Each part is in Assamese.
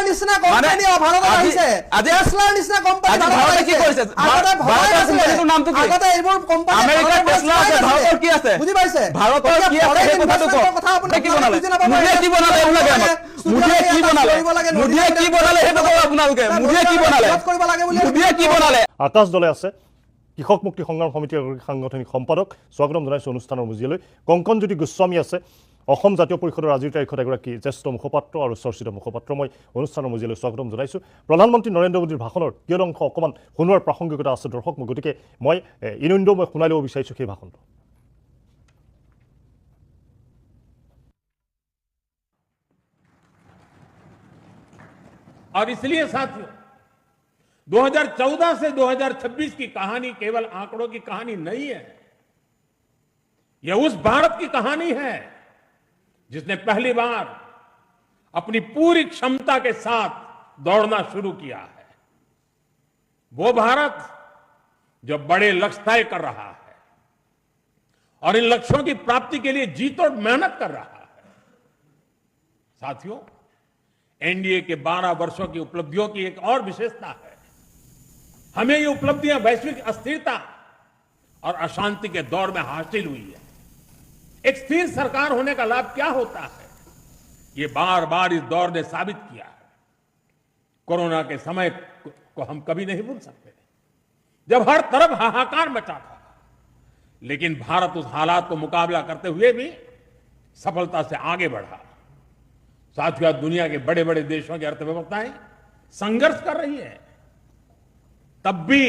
নিচিনা কোম্পানী ভাৰতত আহিছে টেসলাৰ নিচিনা কোম্পানী ভাৰতত কি কৰিছে আগতে এইবোৰ কোম্পানী আমেৰিকাৰ টেসলা আছে ভাৰতৰ কি আছে বুজি পাইছে ভাৰতৰ কি আছে এই কথাটো কথা আপুনি কি বনালে মুদিয়ে কি বনালে আপোনালোকে মুদিয়ে কি বনালে মুদিয়ে কি বনালে হেতু কও আপোনালোকে মুদিয়ে কি বনালে মুদিয়ে কি বনালে আকাশ দলে আছে কৃষক মুক্তি সংগ্ৰাম সমিতিৰ সাংগঠনিক সম্পাদক স্বাগতম জনাইছো অনুষ্ঠানৰ মজিয়ালৈ কংকনজ্যোতি গোস্বামী আছে অসম জাতীয় পৰিষদৰ আজিৰ তাৰিখত এগৰাকী জ্যেষ্ঠ মুখপাত্ৰ আৰু চৰ্চিত মুখপাত্ৰ মই অনুষ্ঠানৰ মজিয়ালৈ স্বাগতম জনাইছো প্ৰধানমন্ত্ৰী নৰেন্দ্ৰ মোদীৰ ভাষণৰ কিয় অংশ অকমান শুনোৱাৰ প্ৰাসংগিকতা আছে দৰ্শক মই গতিকে মই ইনন্দ মই শুনাই ল'ব বিচাৰিছো সেই ভাষণটো और इसलिए साथियों 2014 से 2026 की कहानी केवल आंकड़ों की कहानी नहीं है यह उस भारत की कहानी है जिसने पहली बार अपनी पूरी क्षमता के साथ दौड़ना शुरू किया है वो भारत जो बड़े लक्ष्य तय कर रहा है और इन लक्ष्यों की प्राप्ति के लिए जी तोड़ मेहनत कर रहा है साथियों एनडीए के 12 वर्षों की उपलब्धियों की एक और विशेषता है हमें ये उपलब्धियां वैश्विक अस्थिरता और अशांति के दौर में हासिल हुई है एक स्थिर सरकार होने का लाभ क्या होता है ये बार बार इस दौर ने साबित किया है कोरोना के समय को हम कभी नहीं भूल सकते जब हर तरफ हाहाकार मचा था लेकिन भारत उस हालात को मुकाबला करते हुए भी सफलता से आगे बढ़ा साथियों दुनिया के बड़े बड़े देशों की अर्थव्यवस्थाएं संघर्ष कर रही है तब भी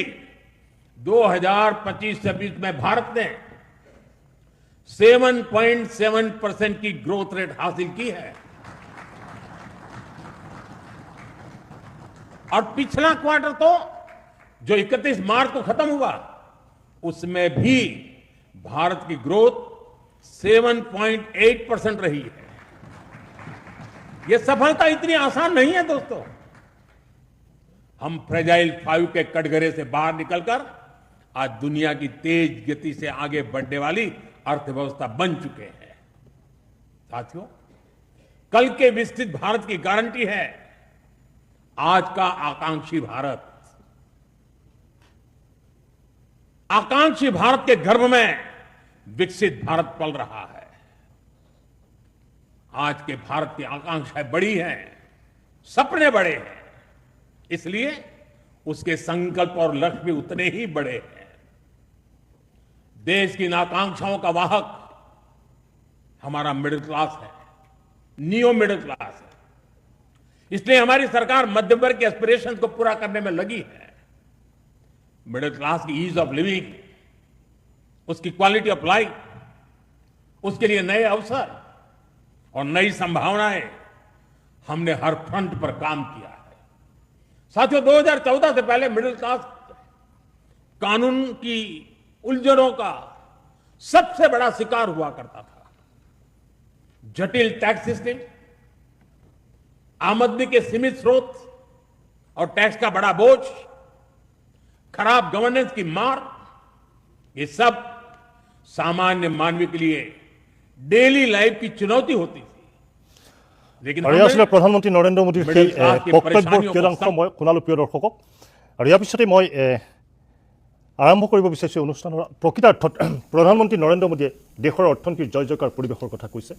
2025-26 में भारत ने 7.7% की ग्रोथ रेट हासिल की है और पिछला क्वार्टर तो जो 31 मार्च को खत्म हुआ उसमें भी भारत की ग्रोथ 7.8% रही है यह सफलता इतनी आसान नहीं है दोस्तों हम फ्रेजाइल 5 के कटघरे से बाहर निकलकर आज दुनिया की तेज गति से आगे बढ़ने वाली अर्थव्यवस्था बन चुके हैं साथियों कल के विकसित भारत की गारंटी है आज का आकांक्षी भारत आकांक्षी भारत के गर्भ में विकसित भारत पल रहा है आज के भारत की आकांक्षाएं बड़ी हैं सपने बड़े हैं इसलिए उसके संकल्प और लक्ष्य भी उतने ही बड़े हैं देश की इन आकांक्षाओं का वाहक हमारा मिडिल क्लास है नियो मिडिल क्लास है इसलिए हमारी सरकार मध्यम वर्ग के एस्पिरेशन को पूरा करने में लगी है मिडिल क्लास की ईज ऑफ लिविंग उसकी क्वालिटी ऑफ लाइफ उसके लिए नए अवसर और नई संभावनाएं हमने हर फ्रंट पर काम किया है साथियों 2014 से पहले मिडिल क्लास कानून की उलझनों का सबसे बड़ा शिकार हुआ करता था जटिल टैक्स सिस्टम आमदनी के सीमित स्रोत और टैक्स का बड़ा बोझ खराब गवर्नेंस की मार ये सब सामान्य मानवी के लिए डेली लाइफ की चुनौती होती थी लेकिन प्रधानमंत्री नरेंद्र मोदी मैं शुनालो प्रिय दर्शक और यार पिछते मैं आरम्भ कर विचार अनुष्ठान प्रकृतार्थत प्रधानमंत्री नरेंद्र मोदी देशर अर्थनीतिर जय जयकार परिवेशर कथा कैसे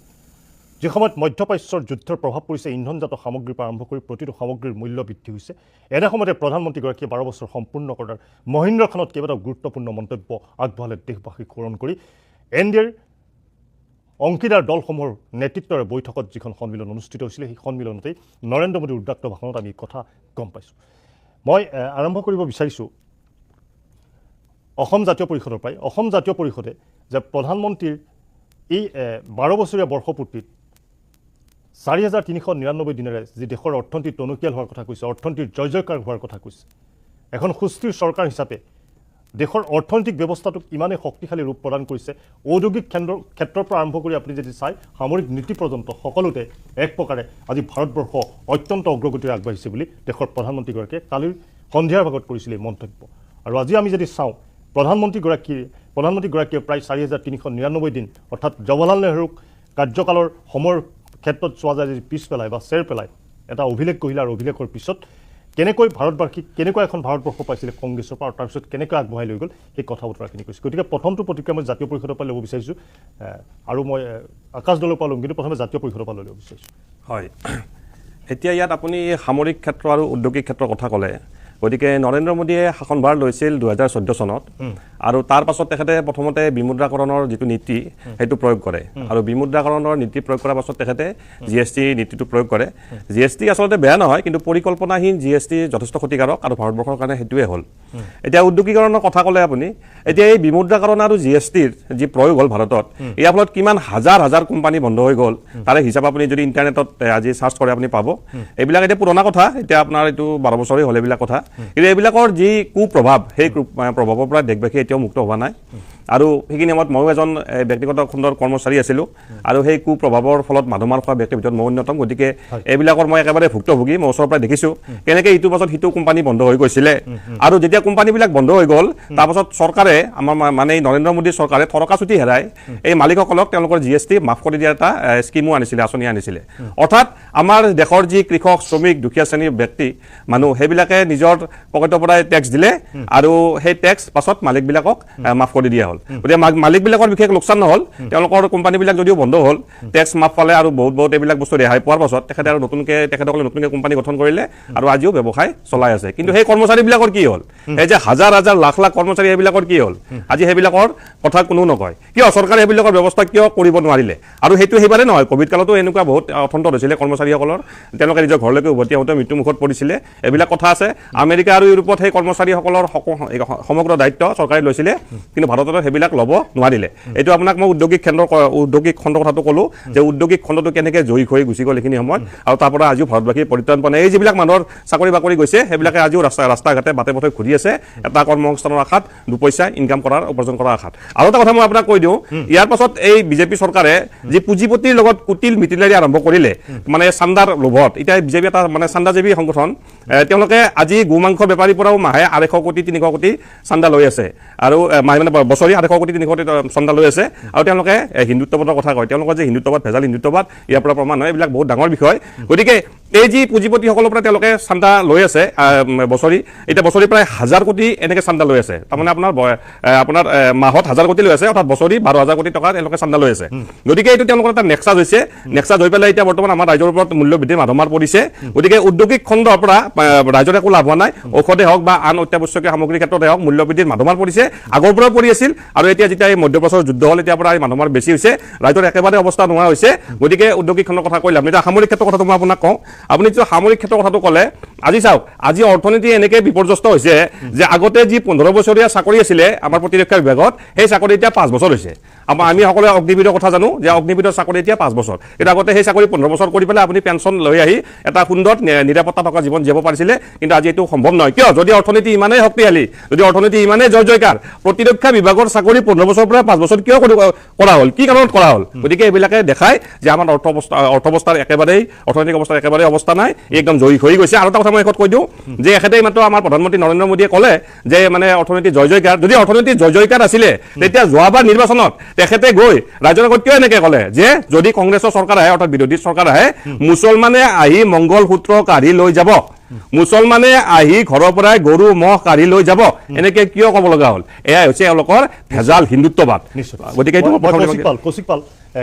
जो समय मध्यप्राच्यर युद्धर प्रभाव पड़े इंधनजात सामग्री आरम्भ कर प्रतिটো सामग्रीर मूल्य बृद्धि हुई एने समय प्रधानमंत्रीगराकीये 12 बছৰ सम्पूर्ण करार महिन्द्र खानत केइबाटाও गुरुत्वपूर्ण मंतव्य आगबढ़ाले देशवासीक स्मरण कर एनडीएर অংশীদাৰ দলসমূহৰ নেতৃত্বৰে বৈঠকত যিখন সন্মিলন অনুষ্ঠিত হৈছিল সেই সন্মিলনতেই নৰেন্দ্ৰ মোদীৰ উদ্দাক্ত ভাষণত আমি কথা গম পাইছোঁ মই আৰম্ভ কৰিব বিচাৰিছোঁ অসম জাতীয় পৰিষদৰ পৰাই অসম জাতীয় পৰিষদে যে প্ৰধানমন্ত্ৰীৰ এই 12 বছৰীয়া বৰ্ষপূৰ্তিত 4399 দিনেৰে যি দেশৰ অৰ্থনীতি টনকিয়াল হোৱাৰ কথা কৈছে অৰ্থনীতিৰ জয় জয়কাৰ হোৱাৰ কথা কৈছে এখন সুস্থিৰ চৰকাৰ হিচাপে দেশৰ অৰ্থনৈতিক ব্যৱস্থাটোক ইমানে শক্তিশালী ৰূপ প্ৰদান কৰিছে ঔদ্যোগিক ক্ষেত্ৰৰ পৰা আৰম্ভ কৰি আপুনি যদি চাই সামৰিক নীতি পৰ্যন্ত সকলোতে এক প্ৰকাৰে আজি ভাৰতবৰ্ষ অত্যন্ত অগ্ৰগতিৰে আগবাঢ়িছে বুলি দেশৰ প্ৰধানমন্ত্ৰীগৰাকীয়ে কালিৰ সন্ধিয়াৰ ভাগত কৰিছিল এই মন্তব্য আৰু আজি আমি যদি চাওঁ প্ৰধানমন্ত্ৰীগৰাকীয়ে প্ৰায় 4399 দিন অৰ্থাৎ জৱাহৰলাল নেহৰুক কাৰ্যকালৰ সময়ৰ ক্ষেত্ৰত চোৱা যায় যদি পিছ পেলায় বা চেৰ পেলায় এটা অভিলেখ গঢ়িলে আৰু অভিলেখৰ পিছত কেনেকৈ ভাৰতবাসীক কেনেকৈ এখন ভাৰতবৰ্ষ পাইছিলে কংগ্ৰেছৰ পৰা আৰু তাৰপিছত কেনেকৈ আগবঢ়াই লৈ গ'ল সেই কথা বতৰাখিনি কৈছে গতিকে প্ৰথমটো প্ৰতিক্ৰিয়া মই জাতীয় পৰিষদৰ পৰা ল'ব বিচাৰিছোঁ আৰু মই আকাশ দলৰ পৰা ল'ম কিন্তু প্ৰথমে জাতীয় পৰিষদৰ পৰা ল'ব বিচাৰিছোঁ হয় এতিয়া ইয়াত আপুনি সামৰিক ক্ষেত্ৰ আৰু উদ্যোগিক ক্ষেত্ৰৰ কথা ক'লে গতিকে নৰেন্দ্ৰ মোদীয়ে শাসনভাৰ লৈছিল 2014 চনত আৰু তাৰ পাছত তেখেতে প্ৰথমতে বিমুদ্ৰাকৰণৰ যিটো নীতি সেইটো প্ৰয়োগ কৰে আৰু বিমুদ্ৰাকৰণৰ নীতি প্ৰয়োগ কৰাৰ পাছত তেখেতে জিএছটি নীতিটো প্ৰয়োগ কৰে জিএছটি আচলতে বেয়া নহয় কিন্তু পৰিকল্পনাহীন জিএছটি যথেষ্ট ক্ষতিকাৰক আৰু ভাৰতবৰ্ষৰ কাৰণে সেইটোৱে হ'ল এতিয়া উদ্যোগীকৰণৰ কথা ক'লে আপুনি এতিয়া এই বিমুদ্ৰাকৰণ আৰু জিএছটিৰ যি প্ৰয়োগ হ'ল ভাৰতত ইয়াৰ ফলত কিমান হাজাৰ হাজাৰ কোম্পানী বন্ধ হৈ গ'ল তাৰে হিচাপ আপুনি যদি ইণ্টাৰনেটত আজি চাৰ্চ কৰে আপুনি পাব এইবিলাক এতিয়া পুৰণা কথা এতিয়া আপোনাৰ এইটো 12 বছৰেই হ'ল এইবিলাক কথা কিন্তু এইবিলাকৰ যি কুপ্ৰভাৱ সেই প্ৰভাৱৰ পৰা দেশবাসী এতিয়াও মুক্ত হোৱা নাই আৰু সেইখিনি সময়ত ময়ো এজন ব্যক্তিগত খণ্ডৰ কৰ্মচাৰী আছিলোঁ আৰু সেই কুপ্ৰভাৱৰ ফলত মাধমাৰ খোৱা ব্যক্তিৰ ভিতৰত মই অন্যতম গতিকে এইবিলাকৰ মই একেবাৰে ভুক্তভোগী মই ওচৰৰ পৰা দেখিছোঁ কেনেকৈ ইটোৰ পাছত সিটো কোম্পানী বন্ধ হৈ গৈছিলে আৰু যেতিয়া কোম্পানীবিলাক বন্ধ হৈ গ'ল তাৰপাছত চৰকাৰে আমাৰ মানে নৰেন্দ্ৰ মোদী চৰকাৰে থৰকাচুটি হেৰাই এই মালিকসকলক তেওঁলোকৰ জিএছটি মাফ কৰি দিয়া এটা স্কিমো আনিছিলে আঁচনি আনিছিলে অৰ্থাৎ আমাৰ দেশৰ যি কৃষক শ্ৰমিক দুখীয়া শ্ৰেণীৰ ব্যক্তি মানুহ সেইবিলাকে নিজৰ পকেটৰ পৰাই টেক্স দিলে আৰু সেই টেক্স পাছত মালিকবিলাকক মাফ কৰি দিয়া হ'ল গতিকে মালিকবিলাকৰ বিশেষ লোকচান নহ'ল তেওঁলোকৰ কোম্পানীবিলাক যদিও বন্ধ হ'ল টেক্স মাফ পালে আৰু বহুত এইবিলাক বস্তু ৰেহাই পোৱাৰ পাছত তেখেতে আৰু তেখেতসকলে নতুনকৈ কোম্পানী গঠন কৰিলে আৰু আজিও ব্যৱসায় চলাই আছে কিন্তু সেই কৰ্মচাৰীবিলাকৰ কি হ'ল এই যে হাজাৰ হাজাৰ লাখ লাখ কৰ্মচাৰী সেইবিলাকৰ কি হ'ল আজি সেইবিলাকৰ কথা কোনো নকয় কিয় চৰকাৰে সেইবিলাকৰ ব্যৱস্থা কিয় কৰিব নোৱাৰিলে আৰু সেইটো সেইবাৰে নহয় কোভিড কালতো এনেকুৱা বহুত অথন্ত হৈছিলে কৰ্মচাৰীসকলৰ তেওঁলোকে নিজৰ ঘৰলৈকে উভতি আহোঁতে মৃত্যুমুখত পৰিছিলে এইবিলাক কথা আছে আমেৰিকা আৰু ইউৰোপত সেই কৰ্মচাৰীসকলৰ সমগ্ৰ দায়িত্ব চৰকাৰে লৈছিলে কিন্তু ভাৰতত সেইবিলাক ল'ব নোৱাৰিলে এইটো আপোনাক মই উদ্যোগিক খণ্ডৰ কথাটো ক'লোঁ যে উদ্যোগিক খণ্ডটো কেনেকৈ জয়ী হৈ গুচি গ'ল এইখিনি সময়ত আৰু তাৰ পৰা আজিও ভাৰতবাসী পৰিত্ৰাণ পোৱা নাই এই যিবিলাক মানুহৰ চাকৰি বাকৰি গৈছে সেইবিলাকে আজিও ৰাস্তা ঘাটে বাটে পথে ঘূৰি আছে এটা কৰ্মসংস্থানৰ আশাত দুপইচা ইনকাম কৰাৰ উপাৰ্জন কৰাৰ আশাত আৰু এটা কথা মই আপোনাক কৈ দিওঁ ইয়াৰ পাছত এই বিজেপি চৰকাৰে যি পুঁজিপতিৰ লগত কুটিল মিতিলাৰি আৰম্ভ কৰিলে মানে চান্দাৰ লোভত এতিয়া বিজেপি এটা মানে চান্দাজীৱী সংগঠন তেওঁলোকে আজি গোমাংস বেপাৰীৰ পৰাও মাহে 250 কোটি 300 কোটি চান্দা লৈ আছে আৰু মানে বছৰি 250 কোটি 300 কোটি চান্দা লৈ আছে আৰু তেওঁলোকে হিন্দুত্ববাদৰ কথা কয় তেওঁলোকৰ যে হিন্দুত্ববাদ ভেজাল হিন্দুত্ববাদ ইয়াৰ পৰা প্ৰমাণ হয় এইবিলাক বহুত ডাঙৰ বিষয় গতিকে এই যি পুঁজিপতিসকলৰ পৰা তেওঁলোকে চান্দা লৈ আছে বছৰি এতিয়া বছৰি প্ৰায় 1000 কোটি এনেকৈ চান্দা লৈ আছে তাৰমানে আপোনাৰ মাহত 1000 কোটি লৈ আছে অৰ্থাৎ বছৰি 12000 কোটি টকা তেওঁলোকে চান্দা লৈ আছে গতিকে এইটো তেওঁলোকৰ এটা নেক্সাছ হৈছে নেক্সাছ হৈ পেলাই এতিয়া বৰ্তমান আমাৰ ৰাইজৰ ওপৰত মূল্যবৃদ্ধিৰ মাধমাৰ পৰিছে গতিকে উদ্যোগিক খণ্ডৰ পৰা ৰাইজৰ একো লাভ হোৱা নাই ঔষধে হওক বা আন অত্যাৱশ্যকীয় সামগ্ৰীৰ ক্ষেত্ৰতে হওক মূল্যবৃদ্ধিৰ মাধমাৰ পৰিছে আগৰ পৰাও পৰি আছিল আৰু এতিয়া যেতিয়া এই মধ্যপ্ৰাচ্যৰ যুদ্ধ হ'ল এতিয়াৰ পৰা এই মাধমাৰ বেছি হৈছে ৰাইজৰ একেবাৰে অৱস্থা নোহোৱা হৈছে গতিকে উদ্যোগিক খণ্ডৰ কথা কৈ লাভ নাই এতিয়া সামৰিক ক্ষেত্ৰৰ কথাটো মই আপোনাক কওঁ আপুনি যিটো সামৰিক ক্ষেত্ৰৰ কথাটো ক'লে আজি চাওক আজি অৰ্থনীতি এনেকৈ বিপৰ্যস্ত হৈছে যে আগতে যি 15 বছৰীয়া চাকৰি আছিলে আমাৰ প্ৰতিৰক্ষা বিভাগত সেই চাকৰি এতিয়া 5 বছৰ হৈছে আমি সকলোৱে অগ্নিবিৰৰ কথা জানো যে অগ্নিবিৰৰ চাকৰি এতিয়া 5 বছৰ কিন্তু আগতে সেই চাকৰি 15 বছৰ কৰি পেলাই আপুনি পেঞ্চন লৈ আহি এটা সুন্দৰ নিৰাপত্তা থকা জীৱন জীয়াব পাৰিছিলে কিন্তু আজি এইটো সম্ভৱ নহয় কিয় যদি অৰ্থনীতি ইমানেই শক্তিশালী যদি অৰ্থনীতি ইমানেই জয়কাৰ প্ৰতিৰক্ষা বিভাগৰ চাকৰি 15 বছৰৰ পৰা 5 বছৰ কিয় কৰা হ'ল কি কাৰণত কৰা হ'ল গতিকে এইবিলাকে দেখায় যে আমাৰ অৰ্থব্যৱস্থাৰ একেবাৰেই অৰ্থনৈতিক অৱস্থাৰ একেবাৰে অৱস্থা নাই একদম জয়ী হৈ গৈছে আৰু এটা কথা মই শেষত কৈ দিওঁ যে এখেতেই মাত্ৰ আমাৰ প্ৰধানমন্ত্ৰী নৰেন্দ্ৰ মোদীয়ে ক'লে যে মানে অৰ্থনীতি জয়কাৰ যদি অৰ্থনীতি জয়কাৰ আছিলে তেতিয়া যোৱাবাৰ নিৰ্বাচনত তেখেতে গৈ ৰাইজৰ আগত কিয় এনেকৈ ক'লে যে যদি কংগ্ৰেছৰ চৰকাৰ আহে অৰ্থাৎ বিৰোধী চৰকাৰ আহে মুছলমানে আহি মংগল সূত্ৰ কাঢ়ি লৈ যাব মুছলমানে আহি ঘৰৰ পৰাই গৰু মহ কাঢ়ি লৈ যাব এনেকৈ কিয় ক'ব লগা হ'ল এয়াই হৈছে এওঁলোকৰ ভেজাল হিন্দুত্ববাদ গতিকে কৌশিক পাল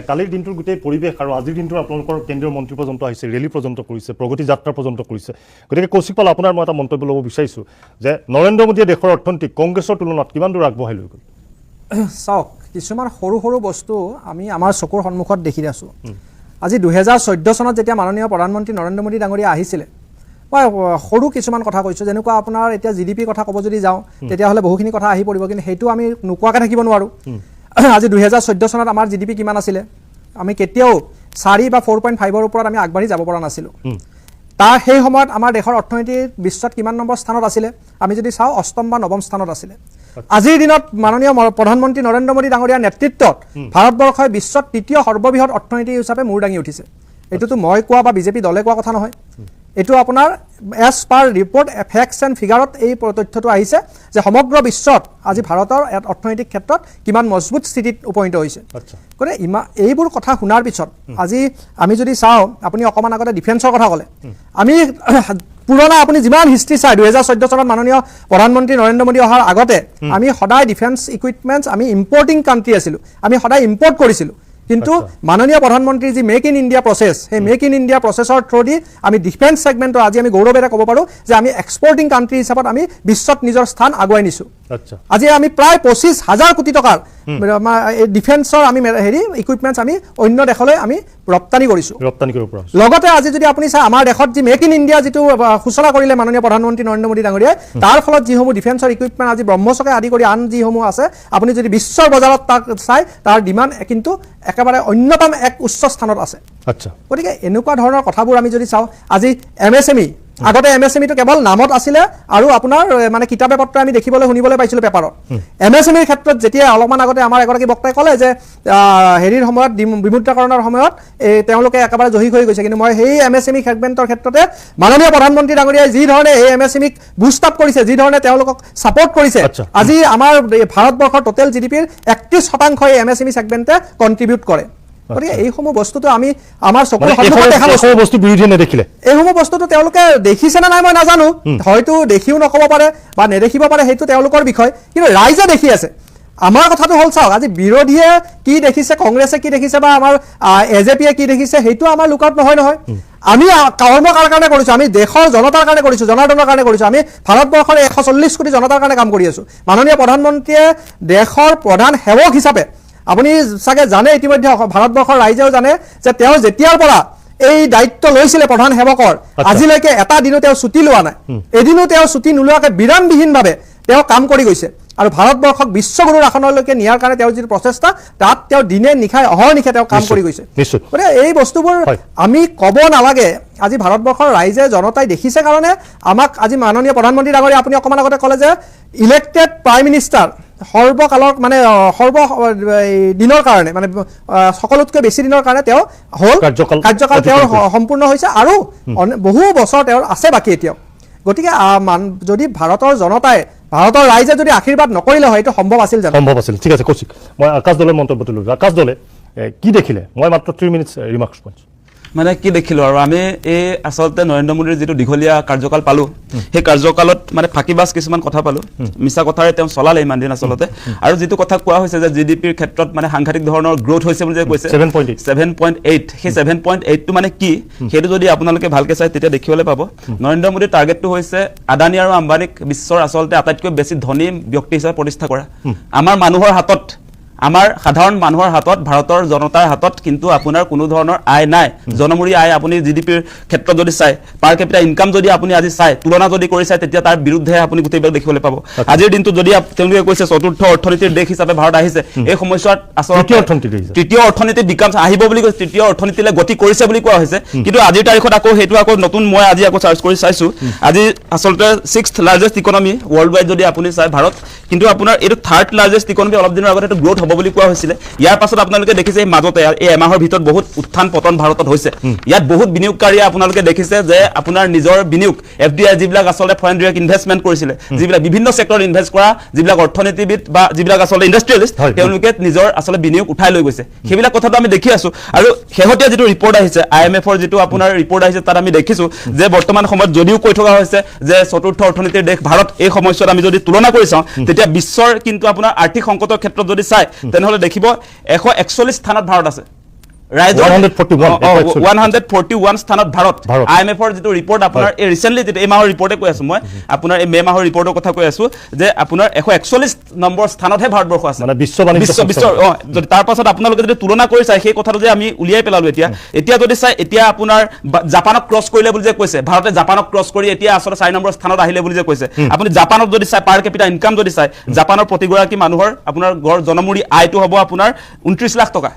কালিৰ দিনটোৰ গোটেই পৰিৱেশ আৰু আজিৰ দিনটোৰ আপোনালোকৰ কেন্দ্ৰীয় মন্ত্ৰী পৰ্যন্ত আহিছে ৰেলী পৰ্যন্ত কৰিছে প্ৰগতি যাত্ৰা পৰ্যন্ত কৰিছে গতিকে কৌশিক পাল আপোনাৰ মই এটা মন্তব্য ল'ব বিচাৰিছোঁ যে নৰেন্দ্ৰ মোদীয়ে দেশৰ অৰ্থনীতিক কংগ্ৰেছৰ তুলনাত কিমান দূৰ আগবঢ়াই লৈ গ'ল চাওক কিছুমান সৰু সৰু বস্তু আমি আমাৰ চকুৰ সন্মুখত দেখি আছোঁ আজি 2014 চনত যেতিয়া মাননীয় প্ৰধানমন্ত্ৰী নৰেন্দ্ৰ মোদী ডাঙৰীয়া আহিছিলে মই সৰু কিছুমান কথা কৈছোঁ যেনেকুৱা আপোনাৰ এতিয়া GDP কথা ক'ব যদি যাওঁ তেতিয়াহ'লে বহুখিনি কথা আহি পৰিব কিন্তু সেইটো আমি নোকোৱাকৈ থাকিব নোৱাৰোঁ আজি 2014 চনত আমাৰ GDP কিমান আছিলে আমি কেতিয়াও 4 বা 4.5ৰ ওপৰত আমি আগবাঢ়ি যাব পৰা নাছিলোঁ তাৰ সেই সময়ত আমাৰ দেশৰ অৰ্থনীতি বিশ্বত কিমান নম্বৰ স্থানত আছিলে আমি যদি চাওঁ 8ম বা 9ম স্থানত আছিলে আজিৰ দিনত মাননীয় প্ৰধানমন্ত্ৰী নৰেন্দ্ৰ মোদী ডাঙৰীয়াৰ নেতৃত্বত ভাৰতবৰ্ষই বিশ্বত 3য় সৰ্ববৃহৎ অৰ্থনীতি হিচাপে মূৰ দাঙি উঠিছে এইটোতো মই কোৱা বা বিজেপি দলে কোৱা কথা নহয় এইটো আপোনাৰ as per report facts and ফিগাৰত এই তথ্যটো আহিছে যে সমগ্ৰ বিশ্বত আজি ভাৰতৰ অৰ্থনৈতিক ক্ষেত্ৰত কিমান মজবুত স্থিতিত উপনীত হৈছে। গতিকে এইবোৰ কথা শুনাৰ পিছত আজি আমি যদি চাওঁ, আপুনি অকণমান আগতে ডিফেন্সৰ কথা ক'লে, আমি পুৰণা আপুনি যিমান হিষ্ট্ৰী চাই 2014 চনত মাননীয় প্ৰধানমন্ত্ৰী নৰেন্দ্ৰ মোদী অহাৰ আগতে আমি সদায় ডিফেন্স ইকুইপমেণ্টছ আমি ইম্পৰ্টিং কাণ্ট্ৰি আছিলোঁ, আমি সদায় ইম্পৰ্ট কৰিছিলোঁ। কিন্তু মাননীয় প্ৰধানমন্ত্ৰীৰ যি মেক ইন ইণ্ডিয়া প্ৰচেছ, সেই make in India processor through the আমি ডিফেন্স ছেগমেণ্টৰ আজি আমি গৌৰৱেৰে ক'ব পাৰোঁ যে আমি এক্সপৰ্টিং কাণ্ট্ৰি হিচাপত আমি বিশ্বত নিজৰ স্থান আগুৱাই নিছোঁ। আজি আমি প্ৰায় 25,000 কোটি টকাৰ ডিফেন্সৰ আমি ইকুইপমেণ্টছ আমি অন্য দেশলৈ আমি ৰপ্তানি কৰিছোঁ। লগতে আজি যদি আপুনি চাই আমাৰ দেশত যি মেক ইন ইণ্ডিয়া যিটো সূচনা কৰিলে মাননীয় প্ৰধানমন্ত্ৰী নৰেন্দ্ৰ মোদী ডাঙৰীয়াই, তাৰ ফলত যিসমূহ ডিফেন্সৰ ইকুইপমেণ্ট আজি ব্ৰহ্মছকে আদি কৰি আন যিসমূহ আছে, আপুনি যদি বিশ্বৰ বজাৰত তাক চাই তাৰ ডিমাণ্ড কিন্তু একেবাৰে অন্যতম এক উচ্চ স্থানত আছে। গতিকে এনেকুৱা ধৰণৰ কথাবোৰ আমি যদি চাওঁ, আজি MSME, আগতে MSMEটো কেৱল নামত আছিলে আৰু আপোনাৰ মানে কিতাপে পত্ৰে আমি দেখিবলৈ শুনিবলৈ পাইছিলোঁ পেপাৰত। MSMEৰ ক্ষেত্ৰত যেতিয়া অলপমান আগতে আমাৰ এগৰাকী বক্তাই ক'লে যে হেৰিৰ সময়ত বিমুদ্ৰাকৰণৰ সময়ত তেওঁলোকে একেবাৰে জহি হৈ গৈছে, কিন্তু মই সেই MSME ছেগমেণ্টৰ ক্ষেত্ৰতে মাননীয় প্ৰধানমন্ত্ৰী ডাঙৰীয়াই যি ধৰণে এই MSMEক বুষ্ট আপ কৰিছে, যি ধৰণে তেওঁলোকক ছাপৰ্ট কৰিছে, আজি আমাৰ ভাৰতবৰ্ষৰ টোটেল GDPৰ 31% এই MSME ছেগমেণ্টে কণ্ট্ৰিবিউট কৰে। গতিকে এইসমূহ বস্তুটো আমি আমাৰ চকুৰ সন্মুখত দেখা বস্তু বিৰোধী নেদেখিলে, এইসমূহ বস্তুটো তেওঁলোকে দেখিছে নে নাই মই নাজানো, হয়তো দেখিও নক'ব পাৰে বা নেদেখিব পাৰে, সেইটো তেওঁলোকৰ বিষয়, কিন্তু ৰাইজে দেখি আছে। আমাৰ কথাটো হ'ল চাওক, আজি বিৰোধীয়ে কি দেখিছে, কংগ্ৰেছে কি দেখিছে বা আমাৰ AJPয়ে কি দেখিছে, সেইটো আমাৰ লুকআউট নহয়। আমি কৰ্ম কাৰ কাৰণে কৰিছোঁ, আমি দেশৰ জনতাৰ কাৰণে কৰিছোঁ, জনাৰ্দনৰ কাৰণে কৰিছোঁ, আমি ভাৰতবৰ্ষৰ 140 কোটি জনতাৰ কাৰণে কাম কৰি আছোঁ। মাননীয় প্ৰধানমন্ত্ৰীয়ে দেশৰ প্ৰধান সেৱক হিচাপে, আপুনি চাগে জানে ইতিমধ্যে, ভাৰতবৰ্ষৰ ৰাইজেও জানে যে তেওঁ যেতিয়াৰ পৰা এই দায়িত্ব লৈছিলে প্ৰধান সেৱকৰ, আজিলৈকে এটা দিনো তেওঁ ছুটি লোৱা নাই, এদিনো তেওঁ ছুটি নোলোৱাকৈ বিৰামবিহীনভাৱে তেওঁ কাম কৰি গৈছে। আৰু ভাৰতবৰ্ষক বিশ্বগুৰুৰ আসনলৈকে নিয়াৰ কাৰণে তেওঁৰ যিটো প্ৰচেষ্টা, তাত তেওঁ দিনে নিশাই অহৰ্নিশে তেওঁ কাম কৰি গৈছে। গতিকে এই বস্তুবোৰ আমি ক'ব নালাগে, আজি ভাৰতবৰ্ষৰ ৰাইজে জনতাই দেখিছে কাৰণে আমাক আজি মাননীয় প্ৰধানমন্ত্ৰী ডাঙৰীয়া, আপুনি অকণমান আগতে ক'লে যে ইলেক্টেড প্ৰাইম মিনিষ্টাৰ সৰ্বকালৰ মানে দিনৰ কাৰণে মানে সকলোতকৈ বেছি দিনৰ কাৰণে তেওঁ হ'ল, কাৰ্যকাল তেওঁৰ সম্পূৰ্ণ হৈছে আৰু বহু বছৰ তেওঁৰ আছে বাকী এতিয়াও। গতিকে যদি ভাৰতৰ জনতাই, ভাৰতৰ ৰাইজে যদি আশীৰ্বাদ নকৰিলে হয়, এইটো সম্ভৱ আছিল জানো? সম্ভৱ আছিল। ঠিক আছে কৌশিক, মই আকাশ দলৰ মন্তব্যটো ল'লোঁ। আকাশ দলে কি দেখিলে? মই মাত্ৰ 3 মিনিটছ ৰিমাৰ্কছ পইণ্টছ মানে কি দেখিলোঁ আৰু আমি এই আচলতে নৰেন্দ্ৰ মোদীৰ যিটো দীঘলীয়া কাৰ্যকাল পালোঁ, সেই কাৰ্যকালত মানে ফাঁকিবাজ কিছুমান কথা পালোঁ, মিছা কথাৰে তেওঁ চলালে ইমান দিন আচলতে। আৰু যিটো কথা কোৱা হৈছে যে GDPৰ ক্ষেত্ৰত মানে সাংঘাতিক ধৰণৰ গ্ৰোথ হৈছে বুলি যে কৈছে 7.8, সেই 7.8টো মানে কি, সেইটো যদি আপোনালোকে ভালকৈ চাই তেতিয়া দেখিবলৈ পাব। নৰেন্দ্ৰ মোদীৰ টাৰ্গেটটো হৈছে আদানী আৰু আম্বানীক বিশ্বৰ আচলতে আটাইতকৈ বেছি ধনী ব্যক্তি হিচাপে প্ৰতিষ্ঠা কৰা। আমাৰ মানুহৰ হাতত, আমাৰ সাধাৰণ মানুহৰ হাতত, ভাৰতৰ জনতাৰ হাতত কিন্তু আপোনাৰ কোনো ধৰণৰ আয় নাই, জনমূৰি আয়। আপুনি GDPৰ ক্ষেত্ৰত যদি চাই, পাৰ কেপিটা ইনকাম যদি আপুনি আজি চাই, তুলনা যদি কৰি চাই, তেতিয়া তাৰ বিৰুদ্ধে আপুনি গোটেইবিলাক দেখিবলৈ পাব। আজিৰ দিনটো যদি তেওঁলোকে কৈছে চতুৰ্থ অৰ্থনীতিৰ দেশ হিচাপে ভাৰত আহিছে, এই সময়ছোৱাত আচলতে তৃতীয় অৰ্থনীতিৰ বিকাশ আহিব বুলি কৈছে, তৃতীয় অৰ্থনীতিলৈ গতি কৰিছে বুলি কোৱা হৈছে। কিন্তু আজিৰ তাৰিখত সেইটো নতুন মই আজি চাৰ্চ কৰি চাইছোঁ, আজি আচলতে 6th largest economy world wide যদি আপুনি চাই ভাৰত, কিন্তু আপোনাৰ এইটো 3rd লাৰ্জেষ্ট ইকনমি অলপ দিনৰ আগতে এইটো গ্ৰোথ হ'ব বুলি কোৱা হৈছিলে। ইয়াৰ পাছত আপোনালোকে দেখিছে এই মাজতে এই এমাহৰ ভিতৰত বহুত উত্থান পতন ভাৰতত হৈছে। ইয়াত বহুত বিনিয়োগকাৰীয়ে আপোনালোকে দেখিছে যে আপোনাৰ নিজৰ বিনিয়োগ FDI যিবিলাক আচলতে ফৰেইন ডিৰেক্ট ইনভেষ্টমেণ্ট কৰিছিলে, যিবিলাক বিভিন্ন ছেক্টৰত ইনভেষ্ট কৰা যিবিলাক অৰ্থনীতিবিদ বা যিবিলাক আচলতে ইণ্ডাষ্ট্ৰিয়েলিষ্ট, তেওঁলোকে নিজৰ আচলতে বিনিয়োগ উঠাই লৈ গৈছে। সেইবিলাক কথাটো আমি দেখি আছোঁ। আৰু শেহতীয়া যিটো ৰিপৰ্ট আহিছে, IMFৰ যিটো আপোনাৰ ৰিপৰ্ট আহিছে, তাত আমি দেখিছোঁ যে বৰ্তমান সময়ত যদিও কৈ থকা হৈছে যে চতুৰ্থ অৰ্থনীতিৰ দেশ ভাৰত, এই সময়ছোৱাত আমি যদি তুলনা কৰি চাওঁ, তেতিয়া বিশ্বৰ কিন্তু আপোনাৰ আৰ্থিক সংকটৰ ক্ষেত্ৰত যদি চাই, তেনেহ'লে দেখিব 141 স্থানত ভাৰত আছে। ৰাইজৰ 141 স্থানত ভাৰত। IMFৰ যিটো ৰিপৰ্ট আপোনাৰ এই ৰিচেণ্টলি যিটো এই মাহৰ ৰিপৰ্টে কৈ আছোঁ মই, আপোনাৰ এই মে' মাহৰ ৰিপৰ্টৰ কথা কৈ আছোঁ যে আপোনাৰ 141 নম্বৰ স্থানতহে ভাৰতবৰ্ষ আছে বিশ্বৰ। যদি তাৰ পাছত আপোনালোকে যদি তুলনা কৰি চাই, সেই কথাটো যে আমি উলিয়াই পেলালোঁ এতিয়া যদি চাই, এতিয়া আপোনাৰ জাপানক ক্ৰছ কৰিলে বুলি যে কৈছে, ভাৰতে জাপানক ক্ৰছ কৰি এতিয়া আচলতে 4 নম্বৰ স্থানত আহিলে বুলি যে কৈছে। আপুনি জাপানত যদি চাই, পাৰ কেপিটা ইনকাম যদি চাই, জাপানৰ প্ৰতিগৰাকী মানুহৰ আপোনাৰ গড় জনমূৰি আয়টো হ'ব আপোনাৰ 29 লাখ টকা,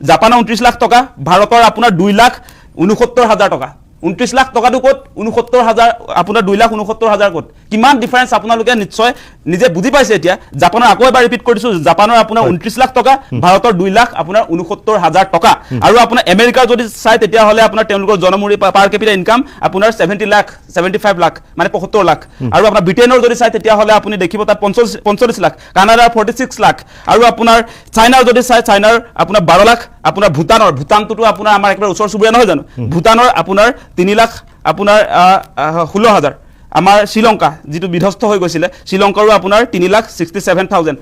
জাপানৰ 29 লাখ টকা, ভাৰতৰ আপোনাৰ 2,69,000 টকা। 29 লাখ টকাটো ক'ত 69,000 আপোনাৰ 2,69,000 ক'ত কিমান ডিফাৰেন্স আপোনালোকে নিশ্চয় নিজে বুজি পাইছে এতিয়া জাপানৰ আকৌ এবাৰ ৰিপিট কৰিছো জাপানৰ আপোনাৰ 29 লাখ টকা ভাৰতৰ 2 লাখ আপোনাৰ 69,000 টকা আৰু আপোনাৰ আমেৰিকাৰ যদি চাই তেতিয়া হলে আপোনাৰ তেওঁলোকৰ জনমূৰি পাৰ কেপিটা ইনকাম আপোনাৰ 70 লাখ 75 লাখ মানে 75 লাখ আৰু আপোনাৰ ব্ৰিটেইনৰ যদি চাই তেতিয়া হলে আপুনি দেখিব তাত 45 লাখ কানাডাৰ 46 লাখ আৰু আপোনাৰ চাইনাৰ যদি চাই চাইনাৰ আপোনাৰ 12 লাখ আপোনাৰ ভূটানটোতো আপোনাৰ আমাৰ একবাৰ ওচৰ চুবুৰীয়া নহয় জানো ভূটানৰ আপোনাৰ 3 লাখ আপোনাৰ 16,000 আমাৰ শ্ৰীলংকা যেটো বিধ্বস্ত হৈ গৈছিল শ্ৰীলংকাৰো আপোনাৰ 3,67,000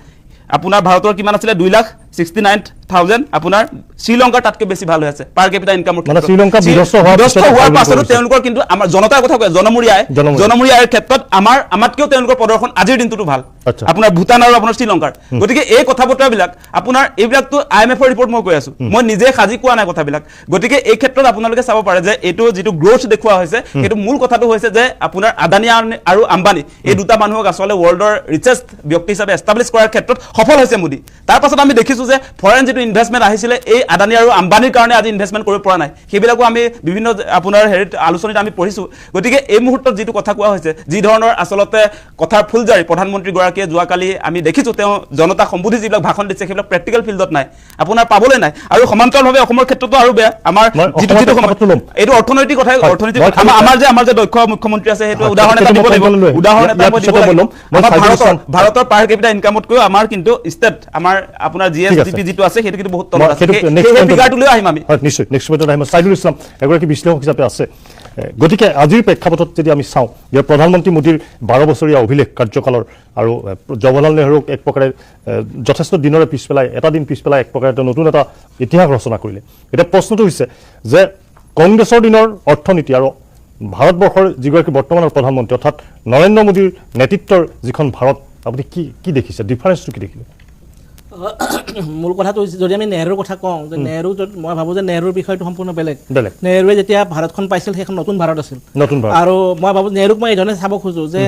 আপোনাৰ ভাৰতৰ কিমান আছিল 2,69,000 আপোনাৰ শ্ৰীলংকাৰ তাতকৈ বেছি ভাল হৈ আছে পাৰ কেপিটা ইনকামৰ মানে শ্ৰীলংকা বিধ্বস্ত হোৱাৰ পাছতো তেওঁলোকৰ কিন্তু আমাৰ জনতাৰ কথা কয় জনমূৰি আয়ৰ ক্ষেত্ৰত আমাতকেও তেওঁলোকৰ প্ৰদৰ্শন আজিৰ দিনটোতো ভাল আপোনাৰ ভূটান আৰু আপোনাৰ শ্ৰীলংকাৰ গতিকে এই কথা বতৰাবিলাক আপোনাৰ এইবিলাকতো IMF ৰ ৰিপৰ্ট মই কৈ আছো মই নিজে সাজি কোৱা নাই কথাবিলাক গতিকে এই ক্ষেত্ৰত আপোনালোকে চাব পাৰে যে এইটো যেটো গ্ৰোথ দেখুৱা হৈছে সেইটো মূল কথাটো হৈছে যে আপোনাৰ আদানী আৰু আম্বানী এই দুটা মানুহক আসলে ওয়াৰ্ল্ডৰ ৰিচেষ্ট ব্যক্তি হিচাপে এস্টাব্লিশ কৰাৰ ক্ষেত্ৰত সফল হৈছে মোদী তাৰ পাছত আমি দেখিছো যে ফৰেন যেটো ইনভেষ্টমেন্ট আহিছিলে এই আদানী আৰু আম্বানীৰ কাৰণে আজি ইনভেষ্টমেন্ট কৰিব পৰা নাই সেইবিলাকো আমি বিভিন্ন আপোনাৰ হেৰিত আলোচনীত আমি পঢ়িছো গতিকে এই মুহূৰ্তত যেটো কথা কোৱা হৈছে যি ধৰণৰ আসলতে কথাৰ ফুলজাৰি প্ৰধানমন্ত্ৰী গৰাকীয়ে যোৱাকালি আমি দেখিছো তেওঁ জনতা সম্বোধি যিবিলাক ভাষণ দিছে সেইবিলাক প্ৰেক্টিকেল ফিল্ডত নাই আপোনাৰ পাবলৈ নাই আৰু সমান্তৰালভাৱে অসমৰ ক্ষেত্ৰতো আৰু বেয়া আমাৰ যেটো এইটো অৰ্থনৈতিক কথা অৰ্থনৈতিক আমাৰ যে দক্ষ মুখ্যমন্ত্ৰী আছে সেইটো উদাহৰণ এটা দিব লাগিব উদাহৰণ এটা মই দিব লাগিব ভাৰতৰ পাৰ কেপিটা ইনকামতকৈ আমাৰ কিন্তু ষ্টেট আমাৰ আপোনাৰ জিএসডিপি যেটো আছে সেইটো কিন্তু বহুত তলত আছে সেই ফিগাৰটো লৈ আহিম আমি নিশ্চয় নেক্সট পইণ্টত আহিম সাইদুল ইছলাম এগৰাকী বিশ্লেষক হিচাপে আছে গতিকে আজিৰ প্ৰেক্ষাপটত যদি আমি চাওঁ যে প্ৰধানমন্ত্ৰী মোদীৰ 12 বছৰীয়া অভিলেখ কাৰ্যকালৰ আৰু জৱাহৰলাল নেহৰুক এক প্ৰকাৰে যথেষ্ট দিনৰে পিছ পেলাই এটা দিন পিছ পেলাই এক প্ৰকাৰে নতুন এটা ইতিহাস ৰচনা কৰিলে এতিয়া প্ৰশ্নটো হৈছে যে কংগ্ৰেছৰ দিনৰ অৰ্থনীতি আৰু ভাৰতবৰ্ষৰ যিগৰাকী বৰ্তমানৰ প্ৰধানমন্ত্ৰী অৰ্থাৎ নৰেন্দ্ৰ মোদীৰ নেতৃত্বৰ যিখন ভাৰত আপুনি কি দেখিছে ডিফাৰেন্সটো কি দেখিলে মূল কথাটো যদি আমি নেহৰুৰ কথা কওঁ যে নেহৰু মই ভাবো যে নেহৰুৰ বিষয়টো সম্পূৰ্ণ বেলেগ নেহৰুৱে যেতিয়া ভাৰতখন পাইছিল সেইখন নতুন ভাৰত আছিল আৰু মই ভাবো নেহৰুক মই এই ধৰণে চাব খোজো যে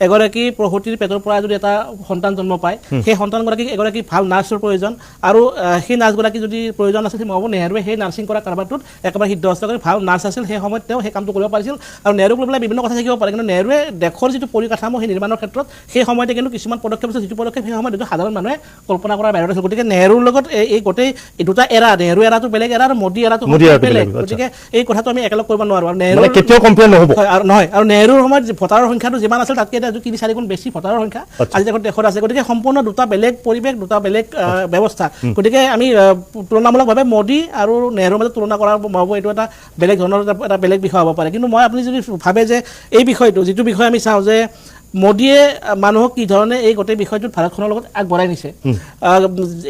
এগৰাকী প্ৰসূতিৰ পেটৰ পৰা যদি এটা সন্তান জন্ম পায় সেই সন্তানগৰাকীক এগৰাকী ভাল নাৰ্ছৰ প্ৰয়োজন আৰু সেই নাৰ্ছগৰাকী যদি প্ৰয়োজন আছিল মই ভাবো নেহৰুৱে সেই নাৰ্ছিং কৰা কাৰবাৰটোত একেবাৰে সিদ্ধহস্ত কৰি ভাল নাৰ্ছ আছিল সেই সময়ত তেওঁ সেই কামটো কৰিব পাৰিছিল আৰু নেহৰুক লৈ পেলাই বিভিন্ন কথা শিকিব পাৰে কিন্তু নেহৰুৱে দেশৰ যিটো পৰিকাঠামো সেই নিৰ্মাণৰ ক্ষেত্ৰত সেই সময়তে কিন্তু কিছুমান পদক্ষেপ আছে যিটো পদক্ষেপ সেই সময়ত সাধাৰণ মানুহে কল্পনা কৰাৰ বাহিৰত আছিল গতিকে নেহৰুৰ লগত এই গোটেই দুটা এৰা নেহৰু এৰাটো বেলেগ এৰা আৰু মোদী এৰাটো বেলেগ গতিকে এই কথাটো আমি একেলগ কৰিব নোৱাৰো আৰু নেহৰু কেতিয়াও কম্পেয়াৰ নহ'ব নহয় আৰু নেহৰুৰ সময়ত ভোটাৰৰ সংখ্যাটো যিমান আছিল তাতকৈ 3-4 গুণ বেছি ভোটাৰৰ সংখ্যা আজি দেশত আছে গতিকে সম্পূৰ্ণ দুটা বেলেগ পৰিৱেশ দুটা বেলেগ ব্যৱস্থা গতিকে আমি তুলনামূলকভাৱে মোদী আৰু নেহৰুৰ মাজত তুলনা কৰাৰ ভাবো এইটো এটা বেলেগ ধৰণৰ এটা বেলেগ বিষয় হ'ব পাৰে কিন্তু মই আপুনি যদি ভাবে যে এই বিষয়টো যিটো বিষয় আমি চাওঁ যে মোদীয়ে মানুহক কি ধৰণে এই গোটেই বিষয়টোত ভাৰতখনৰ লগত আগবঢ়াই নিছে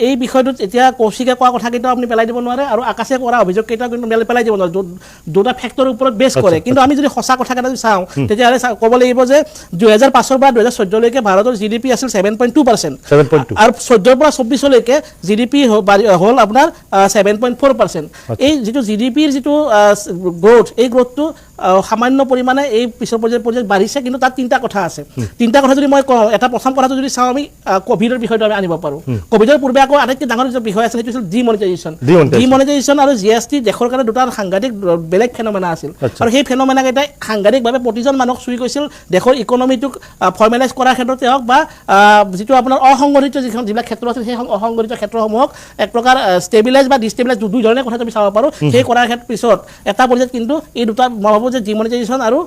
এই বিষয়টোত এতিয়া কৌশিকে কোৱা কথাকেইটা আপুনি পেলাই দিব নোৱাৰে আৰু আকাশে কৰা অভিযোগকেইটা কিন্তু পেলাই দিব নোৱাৰে দুটা ফেক্টৰৰ ওপৰত বেছ কৰে কিন্তু আমি যদি সঁচা কথাকেইটা যদি চাওঁ তেতিয়াহ'লে ক'ব লাগিব যে 2005 পৰা 2014 লৈকে ভাৰতৰ জিডিপি আছিল 7.2% আৰু 14 পৰা 24 লৈকে জিডিপি হ'ল আপোনাৰ 7.4% এই যিটো জিডিপিৰ যিটো গ্ৰোথ এই গ্ৰোথটো সামান্য পৰিমাণে এই পিছৰ পৰ্যায়ত বাঢ়িছে কিন্তু তাত তিনিটা কথা আছে তিনিটা কথা যদি মই কওঁ এটা প্ৰথম কথাটো যদি চাওঁ আমি কোভিডৰ বিষয়টো আমি আনিব পাৰোঁ কোভিডৰ পূৰ্বে আকৌ আটাইতকৈ ডাঙৰ যিটো বিষয় আছিল সেইটো আছিল ডিমনিটাইজেশ্যন আৰু GST দেশৰ কাৰণে দুটা সাংঘাতিক বেলেগ ফেনমেনা আছিল আৰু সেই ফেনমেনাকেইটাই সাংঘাতিকভাৱে প্ৰতিজন মানুহক চুই গৈছিল দেশৰ ইকনমিটোক ফৰ্মেলাইজ কৰাৰ ক্ষেত্ৰতে হওক বা যিটো আপোনাৰ অসংগঠিত যিবিলাক ক্ষেত্ৰ আছিল সেই অসংগঠিত ক্ষেত্ৰসমূহক এক প্ৰকাৰ ষ্টেবিলাইজ বা ডিষ্টেবিলাইজ দুই ধৰণে কথা আমি চাব পাৰোঁ সেই কৰাৰ ক্ষেত্ৰত পিছত এটা পৰ্যায়ত কিন্তু এই দুটা মই ভাবোঁ যে ডিমনিটাইজেশ্যন আৰু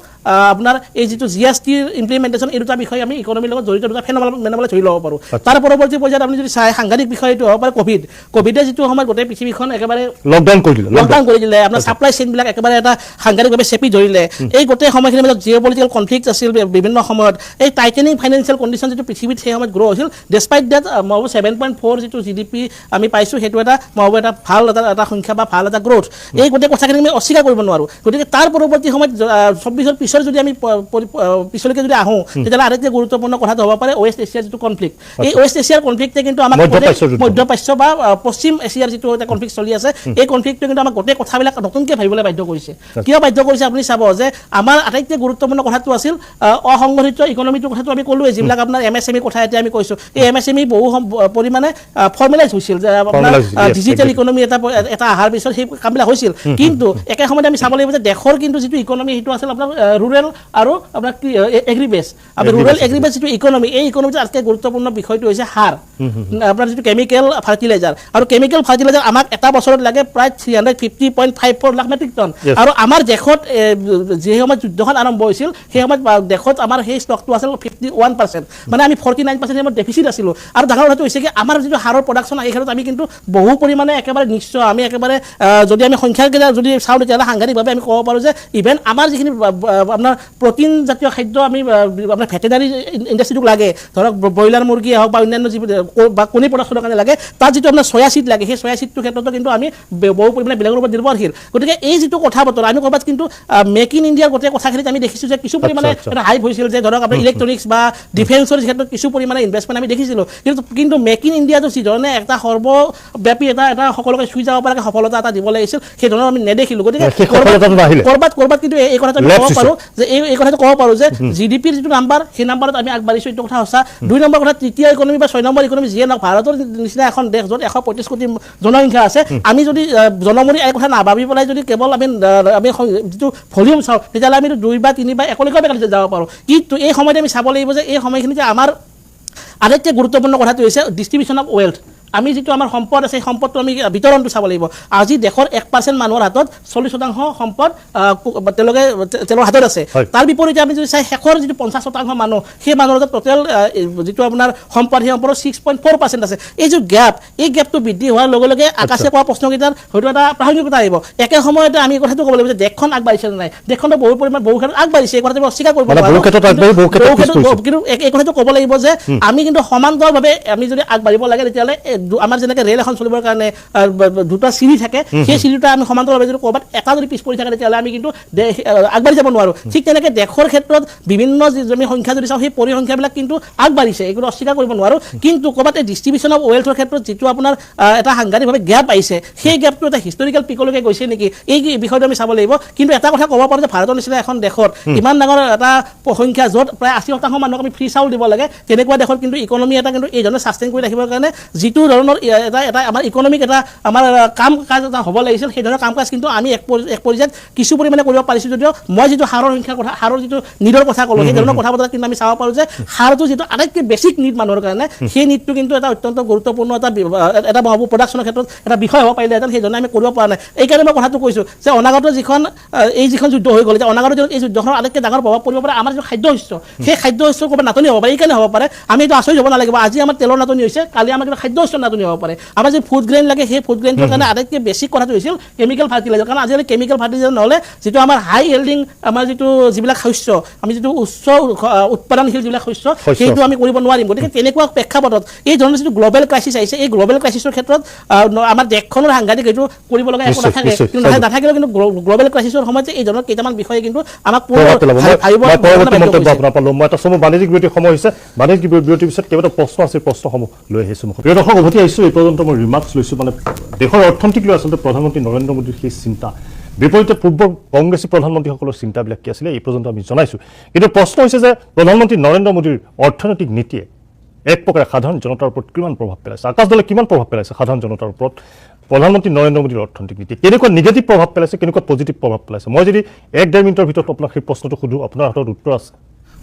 আপোনাৰ এই যিটো GSTৰ ইমপ্লিমেণ্টেশ্যন এই দুটা বিষয় আমি ইকনমিৰ লগত জড়িত দুটা ফেনমেনালৈ ধৰি ল'ব পাৰোঁ তাৰ পৰৱৰ্তী পৰ্যায়ত আপুনি যদি চাই সাংঘাতিক বিষয়টো হ'ব পাৰে কোভিডে যিটো সময়ত গোটেই পৃথিৱীখন একেবাৰে লকডাউন কৰি দিলে আপোনাৰ ছাপ্লাই চেইনবিলাক একেবাৰে এটা সাংঘাতিকভাৱে চেপি ধৰিলে এই গোটেই সময়খিনিৰ মাজত জিঅ'পলিটিকেল কনফ্লিক্ট আছিল বিভিন্ন সময়ত এই টাইটেনিং ফাইনেন্সিয়েল কণ্ডিশ্যন যিটো পৃথিৱীত সেই সময়ত গ্ৰ' হৈছিল ডেছপাইট ডেট মই ভাবোঁ 7.4 যিটো GDP আমি পাইছোঁ সেইটো এটা মই ভাবোঁ এটা ভাল এটা সংখ্যা বা ভাল এটা গ্ৰ'থ এই গোটেই কথাখিনি আমি অস্বীকাৰ কৰিব নোৱাৰোঁ গতিকে তাৰ পৰৱৰ্তী সময়ত 24 পিছৰ যদি আমি পিছলৈকে যদি আহোঁ তেতিয়াহ'লে আটাইতকৈ গুৰুত্বপূৰ্ণ কথাটো হ'ব পাৰে ৱেষ্ট এছিয়াৰ যিটো কনফ্লিক্ট এই ৱেষ্ট এছিয়াৰ কনফ্লিক্টে কিন্তু আমাক মধ্যপ্ৰাচ্য বা পশ্চিম এছিয়াৰ যিটো এটা কনফ্লিক্ট চলি আছে এই কনফ্লিক্টটো কিন্তু আমাক গোটেই কথাবিলাক নতুনকৈ ভাবিবলৈ বাধ্য কৰিছে কিয় বাধ্য কৰিছে আপুনি চাব যে আমাৰ আটাইতকৈ গুৰুত্বপূৰ্ণ কথাটো আছিল অসংগঠিত ইকনমিটোৰ কথাটো আমি ক'লোৱে যিবিলাক আপোনাৰ MSME কথা এতিয়া আমি কৈছোঁ এই MSME বহু পৰিমাণে ফৰ্মেলাইজ হৈছিল যে আপোনাৰ ডিজিটেল ইকনমি এটা অহাৰ পিছত সেই কামবিলাক হৈছিল কিন্তু একে সময়তে আমি চাব লাগিব যে দেশৰ কিন্তু যিটো ইকনমি সেইটো আছিল আপোনাৰ ৰুৰেল আৰু আপোনাৰ এগ্ৰিবেছ আপোনাৰ ৰুৰেল এগ্ৰিবেছ যিটো ইকনমি এই ইকনমিটো আটাইতকৈ গুৰুত্বপূৰ্ণ বিষয়টো হৈছে সাৰ আপোনাৰ যিটো কেমিকেল ফাৰ্টিলাইজাৰ আৰু কেমিকেল ফাৰ্টিলাইজাৰ আমাক এটা বছৰত লাগে প্ৰায় 350.54 লাখ মেট্ৰিক টন আৰু আমাৰ দেশত যে সময়ত যুদ্ধখন আৰম্ভ হৈছিল সেই সময়ত দেশত আমাৰ সেই ষ্টকটো আছিল 51%, মানে আমি 49% সময়ত ডেফিচিট আছিলোঁ আৰু ডাঙৰ কথাটো হৈছে কি আমাৰ যিটো সাৰৰ প্ৰডাকশ্যন এই ক্ষেত্ৰত আমি কিন্তু বহু পৰিমাণে একেবাৰে নিশ্চয় আমি একেবাৰে যদি আমি সংখ্যাকেইটা যদি চাওঁ তেতিয়াহ'লে সাংঘাতিকভাৱে আমি ক'ব পাৰোঁ যে ইভেন আমাৰ যিখিনি আপোনাৰ প্ৰটিন জাতীয় খাদ্য আমি আপোনাৰ ভেটেনাৰী ইণ্ডাষ্ট্ৰিটোক লাগে ধৰক ব্ৰইলাৰ মুৰ্গীয়ে হওক বা অন্যান্য যিবোৰ বা কণী প্ৰডাকশ্যনৰ কাৰণে লাগে তাত যিটো আপোনাৰ চয়া চিড লাগে সেই চয়া চিডটোৰ ক্ষেত্ৰতো কিন্তু আমি বহু পৰিমাণে বেলেগৰ ওপৰত নিৰ্ভৰশীল গতিকে এই যিটো কথা বতৰা আমি ক'ৰবাত কিন্তু মেক ইন ইণ্ডিয়াৰ গোটেই কথাখিনিত আমি দেখিছোঁ যে কিছু পৰিমাণে এটা হাইপ হৈছিল যে ধৰক আপোনাৰ ইলেক্ট্ৰনিক্স বা ডিফেন্সৰ ক্ষেত্ৰত কিছু পৰিমাণে ইনভেষ্টমেণ্ট আমি দেখিছিলোঁ কিন্তু মেক ইন ইণ্ডিয়াটো যিধৰণে এটা সৰ্বব্যাপী এটা সকলোকে চুই যাব পৰাকৈ সফলতা এটা দিব লাগিছিল সেই ধৰণৰ আমি নেদেখিলোঁ গতিকে ক'ৰবাত কিন্তু এই কথাটো আমি ক'ব পাৰোঁ যে এই কথাটো ক'ব পাৰোঁ যে GDPৰ যিটো নাম্বাৰ সেই নাম্বাৰত আমি আগবাঢ়িছোঁ এইটো কথা সঁচা 2 নম্বৰ কথা তৃতীয় ইকনমি বা 6 নম্বৰ ইকনমি যিয়ে নহওক ভাৰতৰ নিচিনা এখন দেশ য'ত 135 কোটি জনসংখ্যা আছে আমি যদি জনমূৰি এই কথা নাভাবি পেলাই যদি কেৱল আমি যিটো ভলিউম চাওঁ তেতিয়াহ'লে আমি 2 বা 3 বা একেলগে যাব পাৰোঁ কিন্তু এই সময়তে আমি চাব লাগিব যে এই সময়খিনিতে আমাৰ আটাইতকৈ গুৰুত্বপূৰ্ণ কথাটো হৈছে ডিষ্ট্ৰিবিউশ্যন অফ ৱেল্থ আমি যিটো আমাৰ সম্পদ আছে সেই সম্পদটো আমি বিতৰণটো চাব লাগিব আজি দেশৰ 1% মানুহৰ হাতত 40% সম্পদ তেওঁলোকে তেওঁৰ হাতত আছে তাৰ বিপৰীতে আমি যদি চাই শেষৰ যিটো 50% মানুহ সেই মানুহৰ হাতত টোটেল যিটো আপোনাৰ সম্পদ সেই সম্পদৰ 6.4% আছে এই যে এই গেপটো বৃদ্ধি হোৱাৰ লগে লগে আকাশে কোৱা প্ৰশ্নকেইটাৰ হয়তো এটা প্ৰাসংগিকতা আহিব একে সময়তে আমি এই কথাটো ক'ব লাগিব যে দেশখন আগবাঢ়িছে নে নাই দেশখনটো বহু পৰিমাণ বহু ক্ষেত্ৰত আগবাঢ়িছে এই কথাটো অস্বীকাৰ কৰিব নোৱাৰোঁ কিন্তু এই কথাটো ক'ব লাগিব যে আমি কিন্তু সমান্তৰালভাৱে আমি যদি আগবাঢ়িব লাগে তেতিয়াহ'লে আমাৰ যেনেকৈ ৰেল এখন চলিবৰ কাৰণে দুটা চিৰি থাকে সেই চিৰিটা আমি সমান্তৰালভাৱে যদি ক'ৰবাত এটা যদি পিছ পৰি থাকে তেতিয়াহ'লে আমি কিন্তু আগবাঢ়ি যাব নোৱাৰোঁ ঠিক তেনেকৈ দেশৰ ক্ষেত্ৰত বিভিন্ন আমি সংখ্যা যদি চাওঁ সেই পৰিসংখ্যাবিলাক কিন্তু আগবাঢ়িছে এইটো অস্বীকাৰ কৰিব নোৱাৰোঁ কিন্তু ক'ৰবাত এই ডিষ্ট্ৰিবিউশ্যন অফ ৱেল্থৰ ক্ষেত্ৰত যিটো আপোনাৰ এটা সাংঘাতিকভাৱে গেপ আহিছে সেই গেপটো এটা হিষ্টৰিকেল পিকলৈকে গৈছে নেকি এই বিষয়টো আমি চাব লাগিব কিন্তু এটা কথা ক'ব পাৰোঁ যে ভাৰতৰ নিচিনা এখন দেশত ইমান ডাঙৰ এটা সংখ্যা য'ত প্ৰায় 80% মানুহক আমি ফ্ৰী চাউল দিব লাগে তেনেকুৱা দেশত কিন্তু ইকনমি এটা কিন্তু এই ধৰণে ছাষ্টেইন কৰি ৰাখিবৰ কাৰণে যিটো ধৰণৰ এটা আমাৰ ইকনমিক এটা আমাৰ কাম কাজ এটা হ'ব লাগিছিল সেই ধৰণৰ কাম কাজ কিন্তু আমি এক পৰ্যায়ত কিছু পৰিমাণে কৰিব পাৰিছোঁ যদিও মই যিটো সাৰৰ সংখ্যাৰ কথা সাৰৰ যিটো নিডৰ কথা ক'লোঁ সেই ধৰণৰ কথা বতৰা কিন্তু আমি চাব পাৰোঁ যে সাৰটো যিটো আটাইতকৈ বেছিক নিড মানুহৰ কাৰণে সেই নিডটো কিন্তু এটা অত্যন্ত গুৰুত্বপূৰ্ণ এটা ভাবোঁ প্ৰডাকশ্যনৰ ক্ষেত্ৰত এটা বিষয় হ'ব পাৰিলেহেঁতেন সেইধৰণে আমি কৰিব পৰা নাই এইকাৰণে মই কথাটো কৈছোঁ যে অনাগত যিখন যুদ্ধ হৈ গ'ল যে অনাগত এই যুদ্ধখনৰ আটাইতকৈ ডাঙৰ প্ৰভাৱ পৰিব পাৰে আমাৰ যিটো খাদ্য শস্য সেই খাদ্য শস্যৰ ক'ৰবাত নাটনি হ'ব পাৰে এইকাৰণে হ'ব পাৰে আমি এইটো আচৰিত হ'ব নালাগিব আজি আমাৰ তেলৰ নাটনি হৈছে কালি আমাৰ কিবা খাদ্য শস্যৰ নাটনি হ'ব পাৰে আমাৰ যে ফুড গ্ৰেইন লাগে সেই ফুড গ্ৰেইনটোৰ কাৰণে আটাইতকৈ বেছি কথাটো হৈছিল কেমিকেল ফাৰ্টিলাইজাৰ কাৰণ আজিকালি কেমিকেল ফাৰ্টিলাইজাৰ নহ'লে যিটো আমাৰ হাই ইল্ডিং আমাৰ যিবিলাক শস্য আমি যিটো উচ্চ উৎপাদনশীল যিবিলাক শস্য সেইটো আমি কৰিব নোৱাৰিম গতিকে তেনেকুৱা প্ৰেক্ষাপটত এই ধৰণৰ যিটো গ্ল'বেল ক্ৰাইচিছ আহিছে এই গ্ল'বেল ক্ৰাইচিছৰ ক্ষেত্ৰত আমাৰ দেশখনৰ সাংঘাতিক এইটো কৰিব লগা একো নাথাকে কিন্তু নাথাকিলেও কিন্তু গ্ল'বেল ক্ৰাইচিছৰ সময়ত এই ধৰণৰ কেইটামান বিষয়ে কিন্তু আমাক বাণিজ্যিক বিৰতিৰ সময় হৈছে বাণিজ্যিক বিৰতিৰ পিছত কেইবাটাও প্ৰশ্ন আছে প্ৰশ্নসমূহ লৈ আহিছোঁ মুখত প্ৰিয় দৰ্শক উভতি আহিছোঁ এই পৰ্যন্ত মই ৰিমাৰ্কছ লৈছোঁ মানে দেশৰ অৰ্থনীতিক লৈ আচলতে প্ৰধানমন্ত্ৰী নৰেন্দ্ৰ মোদীৰ সেই চিন্তা বিপৰীতে পূৰ্ব কংগ্ৰেছী প্ৰধানমন্ত্ৰীসকলৰ চিন্তাবিলাক কি আছিলে এই পৰ্যন্ত আমি জনাইছোঁ কিন্তু প্ৰশ্ন হৈছে যে প্ৰধানমন্ত্ৰী নৰেন্দ্ৰ মোদীৰ অৰ্থনৈতিক নীতিয়ে এক প্ৰকাৰে সাধাৰণ জনতাৰ ওপৰত কিমান প্ৰভাৱ পেলাইছে আকাশ দলে কিমান প্ৰভাৱ পেলাইছে সাধাৰণ জনতাৰ ওপৰত প্ৰধানমন্ত্ৰী নৰেন্দ্ৰ মোদীৰ অৰ্থনৈতিক নীতি কেনেকুৱা নিগেটিভ প্ৰভাৱ পেলাইছে কেনেকুৱা পজিটিভ প্ৰভাৱ পেলাইছে মই যদি 1-1.5 মিনিটৰ ভিতৰত আপোনাক সেই প্ৰশ্নটো সুধোঁ আপোনাৰ হাতত উত্তৰ আছে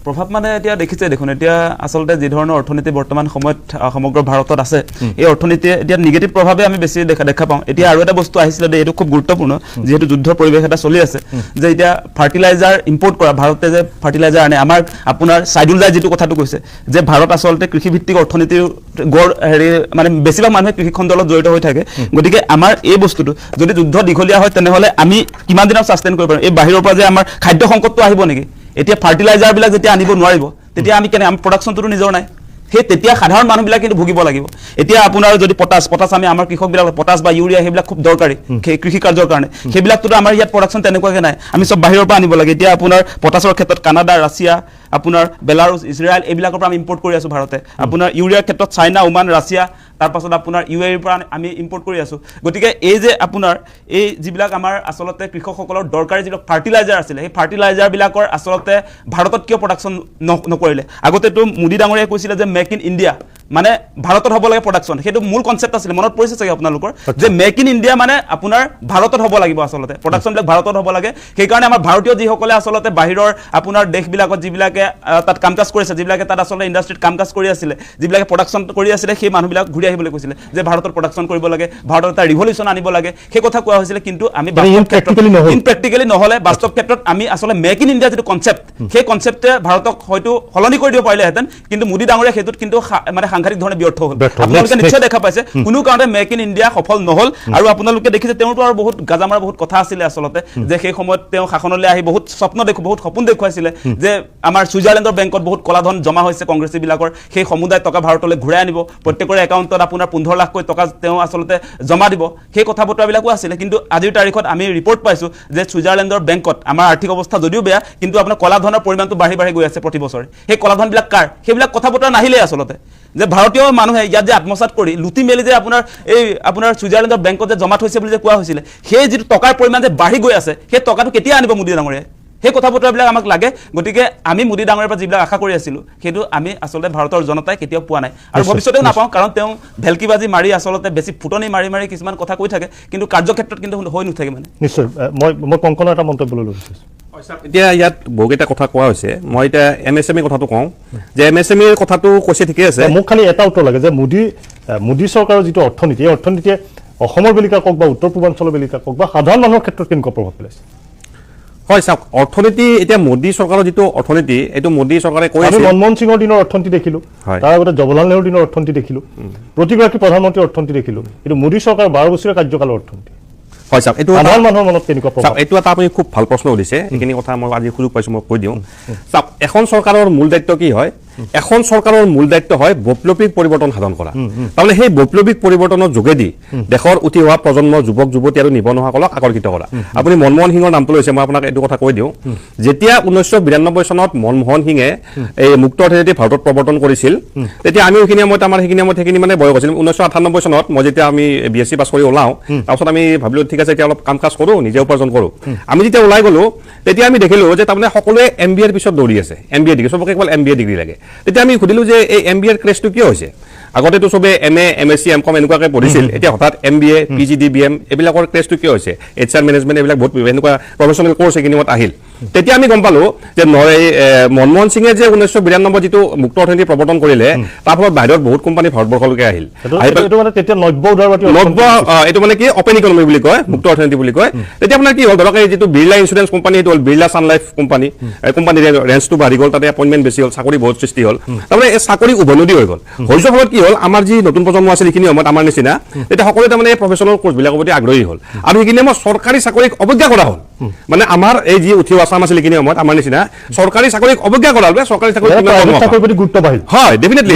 প্ৰভাৱ মানে এতিয়া দেখিছে দেখোন এতিয়া আচলতে যি ধৰণৰ অৰ্থনীতি বৰ্তমান সময়ত সমগ্ৰ ভাৰতত আছে এই অৰ্থনীতিয়ে এতিয়া নিগেটিভ প্ৰভাৱে আমি বেছি দেখা পাওঁ এতিয়া আৰু এটা বস্তু আহিছিলে যে এইটো খুব গুৰুত্বপূৰ্ণ যিহেতু যুদ্ধৰ পৰিৱেশ এটা চলি আছে যে এতিয়া ফাৰ্টিলাইজাৰ ইম্পৰ্ট কৰা ভাৰতে যে ফাৰ্টিলাইজাৰ আনে আমাৰ আপোনাৰ চাইডুলদাৰ যিটো কথাটো কৈছে যে ভাৰত আচলতে কৃষিভিত্তিক অৰ্থনীতিৰ গড় মানে বেছিভাগ মানুহে কৃষিখণ্ডৰ লগত জড়িত হৈ থাকে গতিকে আমাৰ এই বস্তুটো যদি যুদ্ধ দীঘলীয়া হয় তেনেহ'লে আমি কিমান দিনত ছাষ্টেইন কৰিব পাৰিম এই বাহিৰৰ পৰা যে আমাৰ খাদ্য সংকটটো আহিব নেকি এতিয়া ফাৰ্টিলাইজাৰবিলাক যেতিয়া আনিব নোৱাৰিব তেতিয়া আমি আমাৰ প্ৰডাকশ্যনটোতো নিজৰ নাই সেই তেতিয়া সাধাৰণ মানুহবিলাক কিন্তু ভুগিব লাগিব এতিয়া আপোনাৰ যদি পটাছ আমি আমাৰ কৃষকবিলাক পটাছ বা ইউৰিয়া সেইবিলাক খুব দৰকাৰী কৃষি কাৰ্যৰ কাৰণে সেইবিলাকতো আমাৰ ইয়াত প্ৰডাকশ্যন তেনেকুৱাকৈ নাই আমি চব বাহিৰৰ পৰা আনিব লাগে এতিয়া আপোনাৰ পটাছৰ ক্ষেত্ৰত কানাডা ৰাছিয়া আপোনাৰ বেলাৰুছ ইজৰাইল এইবিলাকৰ পৰা আমি ইম্পৰ্ট কৰি আছোঁ ভাৰতে আপোনাৰ ইউৰিয়াৰ ক্ষেত্ৰত চাইনা ওমান ৰাছিয়া তাৰপাছত আপোনাৰ UAE পৰা আমি ইম্পৰ্ট কৰি আছোঁ গতিকে এই যে আপোনাৰ এই যিবিলাক আমাৰ আচলতে কৃষকসকলৰ দৰকাৰী যিবিলাক ফাৰ্টিলাইজাৰ আছিলে সেই ফাৰ্টিলাইজাৰবিলাকৰ আচলতে ভাৰতত কিয় প্ৰডাকশ্যন নকৰিলে আগতেতো মোদী ডাঙৰীয়াই কৈছিলে যে মেক ইন ইণ্ডিয়া মানে ভাৰতত হ'ব লাগে প্ৰডাকশ্যন সেইটো মূল কনচেপ্ট আছিলে মনত পৰিছে চাগে আপোনালোকৰ যে মেক ইন ইণ্ডিয়া মানে আপোনাৰ ভাৰতত হ'ব লাগিব আচলতে প্ৰডাকশ্যনবিলাক ভাৰতত হ'ব লাগে সেইকাৰণে আমাৰ ভাৰতীয় যিসকলে আচলতে বাহিৰৰ আপোনাৰ দেশবিলাকত যিবিলাকে তাত কাম কাজ কৰিছে যিবিলাকে তাত আচলতে ইণ্ডাষ্ট্ৰীত কাম কাজ কৰি আছিলে যিবিলাকে প্ৰডাকশ্যন কৰি আছিলে সেই মানুহবিলাক ঘূৰি আহিবলৈ কৈছিলে যে ভাৰতত প্ৰডাকশ্যন কৰিব লাগে ভাৰতত এটা ৰিভলিউশ্যন আনিব লাগে সেই কথা কোৱা হৈছিলে কিন্তু আমি ইনপ্ৰেক্টিকেলি নহ'লে বাস্তৱ ক্ষেত্ৰত আমি আচলতে মেক ইন ইণ্ডিয়া যিটো কনচেপ্ট সেই কনচেপ্টে ভাৰতক হয়তো সলনি কৰি দিব পাৰিলেহেঁতেন কিন্তু মোদী ডাঙৰীয়া সেইটোত কিন্তু মানে সাংঘাতিক ধৰণে ব্যৰ্থ হ'ল আপোনালোকে নিশ্চয় দেখা পাইছে কোনো কাৰণতে মেক ইন ইণ্ডিয়া সফল নহ'ল আৰু আপোনালোকে দেখিছে তেওঁৰতো আৰু বহুত গাজামাৰ বহুত কথা আছিলে আচলতে যে সেই সময়ত তেওঁ শাসনলৈ আহি বহুত বহুত সপোন দেখুৱাইছিলে যে আমাৰ ছুইজাৰলেণ্ডৰ বেংকত বহুত কলাধন জমা হৈছে কংগ্ৰেছীবিলাকৰ সেই সমুদায় টকা ভাৰতলৈ ঘূৰাই আনিব প্ৰত্যেকৰে একাউণ্টত আপোনাৰ 15 লাখকৈ টকা তেওঁ আচলতে জমা দিব সেই কথা বতৰাবিলাকো আছিলে কিন্তু আজিৰ তাৰিখত আমি ৰিপৰ্ট পাইছোঁ যে ছুইজাৰলেণ্ডৰ বেংকত আমাৰ আৰ্থিক অৱস্থা যদিও বেয়া কিন্তু আপোনাৰ কলাধনৰ পৰিমাণটো বাঢ়ি গৈ আছে প্ৰতি বছৰে সেই কলাধনবিলাক কাৰ সেইবিলাক কথা বতৰা নাহিলে আচলতে যে ভাৰতীয় মানুহে ইয়াত যে আত্মসাৎ কৰি লুটি মেলি যে আপোনাৰ ছুইজাৰলেণ্ডৰ বেংকত যে জমা থৈছে বুলি যে কোৱা হৈছিলে সেই যিটো টকাৰ পৰিমাণ যে বাঢ়ি গৈ আছে সেই টকাটো কেতিয়া আনিব মোদী ডাঙৰীয়াই সেই কথা বতৰাবিলাক আমাক লাগে গতিকে আমি মোদী ডাঙৰীয়াৰ পৰা যিবিলাক আশা কৰি আছিলোঁ সেইটো আমি আচলতে ভাৰতৰ জনতাই কেতিয়াও পোৱা নাই আৰু ভৱিষ্যতেও নাপাওঁ কাৰণ তেওঁ ভেলকিবাজি মাৰি আচলতে বেছি ফুটনি মাৰি কিছুমান কথা কৈ থাকে কিন্তু কাৰ্যক্ষেত্ৰত কিন্তু হৈ নুঠাকে মানে নিশ্চয় মই কংকনৰ এটা মন্তব্য লৈ বিচাৰিছোঁ এতিয়া ইয়াত বহুকেইটা কথা কোৱা হৈছে মই এতিয়া MSME কথাটো কওঁ যে MSMEৰ কথাটো কৈছে ঠিকে আছে মোক খালি এটা উত্তৰ লাগে যে মোদী চৰকাৰৰ যিটো অৰ্থনীতি এই অৰ্থনীতিয়ে অসমৰ বেলিকা কওক বা উত্তৰ পূৰ্বাঞ্চলৰ বেলিকা কওক বা সাধাৰণ মানুহৰ ক্ষেত্ৰত কেনেকুৱা প্ৰভাৱ পেলাইছে হয় চাওক অৰ্থনীতি এতিয়া মোদী চৰকাৰৰ যিটো অৰ্থনীতি এইটো মোদী চৰকাৰে কৈ আছে মনমোহন সিঙৰ দিনৰ অৰ্থনীতি দেখিলোঁ তাৰ আগতে জৱাহৰলাল নেহৰুৰ দিনৰ অৰ্থনীতি দেখিলোঁ প্ৰতিগৰাকী প্ৰধানমন্ত্ৰীৰ অৰ্থনীতি দেখিলোঁ কিন্তু মোদী চৰকাৰৰ 12 বছৰীয়া কাৰ্যকালৰ অৰ্থনীতি হয় চাওক এইটো সাধাৰণ মানুহৰ মনত কেনেকুৱা প্ৰভাৱ এইটো এটা আপুনি খুব ভাল প্ৰশ্ন সুধিছে এইখিনি কথা মই আজি সুযোগ পাইছোঁ মই কৈ দিওঁ চাওক এখন চৰকাৰৰ মূল দায়িত্ব কি হয় এখন চৰকাৰৰ মূল দায়িত্ব হয় বৈপ্লৱিক পৰিৱৰ্তন সাধন কৰা তাৰমানে সেই বৈপ্লৱিক পৰিৱৰ্তনৰ যোগেদি দেশৰ উঠি অহা প্ৰজন্ম যুৱক যুৱতী আৰু নিবনুৱাসকলক আকৰ্ষিত কৰা আপুনি মনমোহন সিঙৰ নামটো লৈছে মই আপোনাক এইটো কথা কৈ দিওঁ যেতিয়া 1992 চনত মনমোহন সিঙে এই মুক্ত অৰ্থনীতি ভাৰতত প্ৰৱৰ্তন কৰিছিল তেতিয়া আমি সেইখিনি মানে বয়স হৈছিল 1998 চনত মই যেতিয়া আমি BSc পাছ কৰি ওলাওঁ তাৰপিছত আমি ভাবিলোঁ ঠিক আছে এতিয়া অলপ কাম কাজ কৰোঁ নিজে উপাৰ্জন কৰোঁ আমি যেতিয়া ওলাই গ'লোঁ তেতিয়া আমি দেখিলোঁ যে তাৰমানে সকলোৱে MBA ৰ পিছত দৌৰি আছে MBA ডিগ্ৰী চবকে কেৱল MBA ডিগ্ৰী লাগে তেতিয়া আমি সুধিলোঁ যে এই MBA ৰ ক্ৰেজটো কিয় হৈছে আগতেতো চবে MA MSc MCom এনেকুৱাকৈ পঢ়িছিল এতিয়া হঠাৎ MBA PGD BM এইবিলাকৰ ক্ৰেজটো কিয় হৈছে HR মেনেজমেণ্ট এইবিলাক বহুত এনেকুৱা প্ৰফেচনেল কোৰ্চ এইখিনিত আহিল তেতিয়া আমি গম পালোঁ যে মনমোহন সিঙে যে 1992 যিটো মুক্ত অৰ্থনীতি প্ৰৱৰ্তন কৰিলে তাৰ ফলত বাহিৰত বহুত কোম্পানী ভাৰতবৰ্ষলৈকে আহিল এইটো মানে কি অপেন ইকনমি বুলি কয় মুক্ত অৰ্থনীতি বুলি কয় তেতিয়া আপোনাৰ কি হ'ল ধৰক এই যিটো বিৰলা ইঞ্চুৰেঞ্চ কোম্পানী সেইটো হ'ল বিৰলা ছান লাইফ কোম্পানীৰ ৰেঞ্জটো বাঢ়ি গ'ল তাতে এপইণ্টমেণ্ট বেছি হ'ল চাকৰি বহুত সৃষ্টি হ'ল তাৰমানে এই চাকৰি উভৈনদী হৈ গ'ল হৈ যোৱাৰ ফলত কি হ'ল আমাৰ যি নতুন প্ৰজন্ম আছিল সেইখিনি সময়ত আমাৰ নিচিনা তেতিয়া সকলোৱে তাৰমানে প্ৰফেচনেল কোৰ্চবিলাকৰ প্ৰতি আগ্ৰহী হ'ল আৰু সেইখিনি সময়ত চৰকাৰী চাকৰিক অৱজ্ঞা কৰা হ'ল মানে আমাৰ এই যি উঠি আছাম আছিল সেইখিনি সময়ত আমাৰ নিচিনা চৰকাৰী চাকৰিক অৱজ্ঞা কৰা হ'ল চৰকাৰী চাকৰি গুৰুত্ব বাঢ়িল হয় ডেফিনেটলি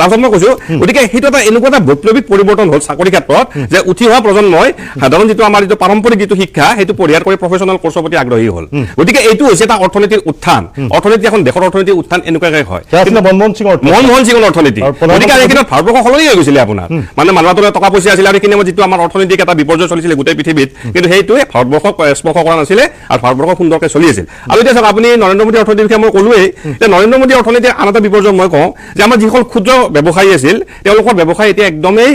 তাৰপিছত মই কৈছোঁ গতিকে সেইটো এটা এনেকুৱা এটা বৈপ্লৱিক পৰিৱৰ্তন হ'ল চাকৰি ক্ষেত্ৰত যে উঠি অহা প্ৰজন্মই সাধাৰণ যিটো আমাৰ যিটো পাৰম্পৰিক যিটো শিক্ষা সেইটো পৰিহাৰ কৰি প্ৰফেচনেল কোৰ্চৰ প্ৰতি আগ্ৰহী হ'ল গতিকে এইটো হৈছে এটা অৰ্থনীতিৰ উত্থান অৰ্থনীতি এখন দেশৰ অৰ্থনীতিৰ উত্থান এনেকুৱাকৈ হয় মনমোহন সিঙৰ অৰ্থনীতি গতিকে এইখিনিত ভাৰতবৰ্ষ সলনি হৈ গৈছিলে আপোনাৰ মানে মানুহৰ টকা পইচা আছিলে আৰু এইখিনি যিটো আমাৰ অৰ্থনৈতিক এটা বিপৰ্যয় চলিছিলে গোটেই পৃথিৱীত কিন্তু সেইটোৱে ভাৰতবৰ্ষক স্পৰ্শ কৰা নাছিলে আৰু ভাৰতবৰ্ষ সুন্দৰকৈ চলি আছিল আৰু এতিয়া চাওক আপুনি নৰেন্দ্ৰ মোদী অৰ্থনীতিৰ বিষয়ে মই ক'লোৱেই যে নৰেন্দ্ৰ মোদী অৰ্থনীতিৰ আন এটা বিপৰ্যয় মই কওঁ যে আমাৰ যিসকল ক্ষুদ্ৰ ব্যৱসায়ী আছিল তেওঁলোকৰ ব্যৱসায় এতিয়া একদমেই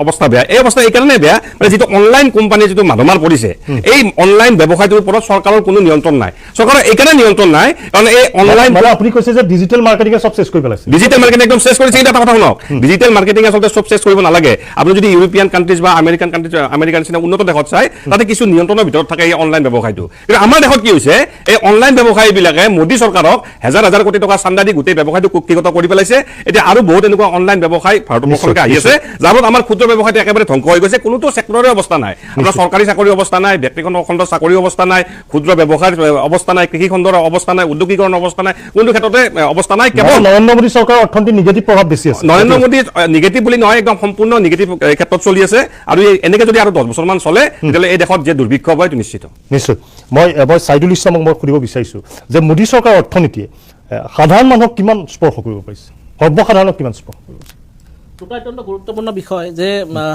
অৱস্থা বেয়া এই অৱস্থা এইকাৰণে বেয়া মানে যিটো অনলাইন কোম্পানী যিটো মাধমাৰ পৰিছে এই অনলাইন ব্যৱসায়টোৰ ওপৰত চৰকাৰৰ কোনো নিয়ন্ত্ৰণ নাই চৰকাৰৰ এইকাৰণে নিয়ন্ত্ৰণ নাই কাৰণ এই অনলাইন আপুনি কৈছে যে ডিজিটেল মাৰ্কেটিঙে চব চেছ কৰি পেলাইছে ডিজিটেল মাৰ্কেটিং একদম চেছ কৰিছে এটা কথা শুনক ডিজিটেল মাৰ্কেটিং আচলতে চব চেছ কৰিব নালাগে আপুনি যদি ইউৰোপিয়ান কাণ্ট্ৰিজ বা আমেৰিকান নিচিনা উন্নত দেশত চাই তাতে কিছু নিয়ন্ত্ৰণৰ ভিতৰত থাকে থাকে এই অনলাইন ব্যৱসায়টো কিন্তু আমাৰ দেশত কি হৈছে এই অনলাইন ব্যৱসায়ীবিলাকে মোদী চৰকাৰক হাজাৰ হাজাৰ কোটি টকা চান্দা দি গোটেই ব্যৱসায়টো কুক্ষিগত কৰি পেলাইছে এতিয়া আৰু বহুত এনেকুৱা অনলাইন ব্যৱসায় ভাৰতবৰ্ষলৈকে আহি আছে যাৰ ফলত আমাৰ ক্ষুদ্ৰ ব্যৱসায়টো একেবাৰে ধ্বংস হৈ গৈছে কোনোটো চেক্টৰৰে অৱস্থা নাই আপোনাৰ চৰকাৰী চাকৰি অৱস্থা নাই ব্যক্তিগত খণ্ডৰ চাকৰি অৱস্থা নাই ক্ষুদ্ৰ ব্যৱসায়ৰ অৱস্থা নাই কৃষি খণ্ডৰ অৱস্থা নাই উদ্যোগীকৰণ অৱস্থা নাই কোনো ক্ষেত্ৰতে অৱস্থা নাই কেৱল নৰেন্দ্ৰ মোদী চৰকাৰৰ অৰ্থনীতি নিগেটিভ প্ৰভাৱ বেছি আছে নৰেন্দ্ৰ মোদী নিগেটিভ বুলি নহয় একদম সম্পূৰ্ণ নিগেটিভ ক্ষেত্ৰত চলি আছে আৰু এনেকে যদি আৰু 10 বছৰমান চলে তেতিয়াহ'লে এই দেশত যে দুৰ্ভিক্ষ হ'ব এইটো নিশ্চিত নিশ্চয় মই চাইদুল ইছলামক মই সুধিব বিচাৰিছোঁ যে মোদী চৰকাৰৰ অৰ্থনীতিয়ে সাধাৰণ মানুহক কিমান স্পৰ্শ কৰিব পাৰিছে সৰ্বসাধাৰণক কিমান স্পৰ্শ কৰিব পাৰিছে দুটা অত্যন্ত গুৰুত্বপূৰ্ণ বিষয় যে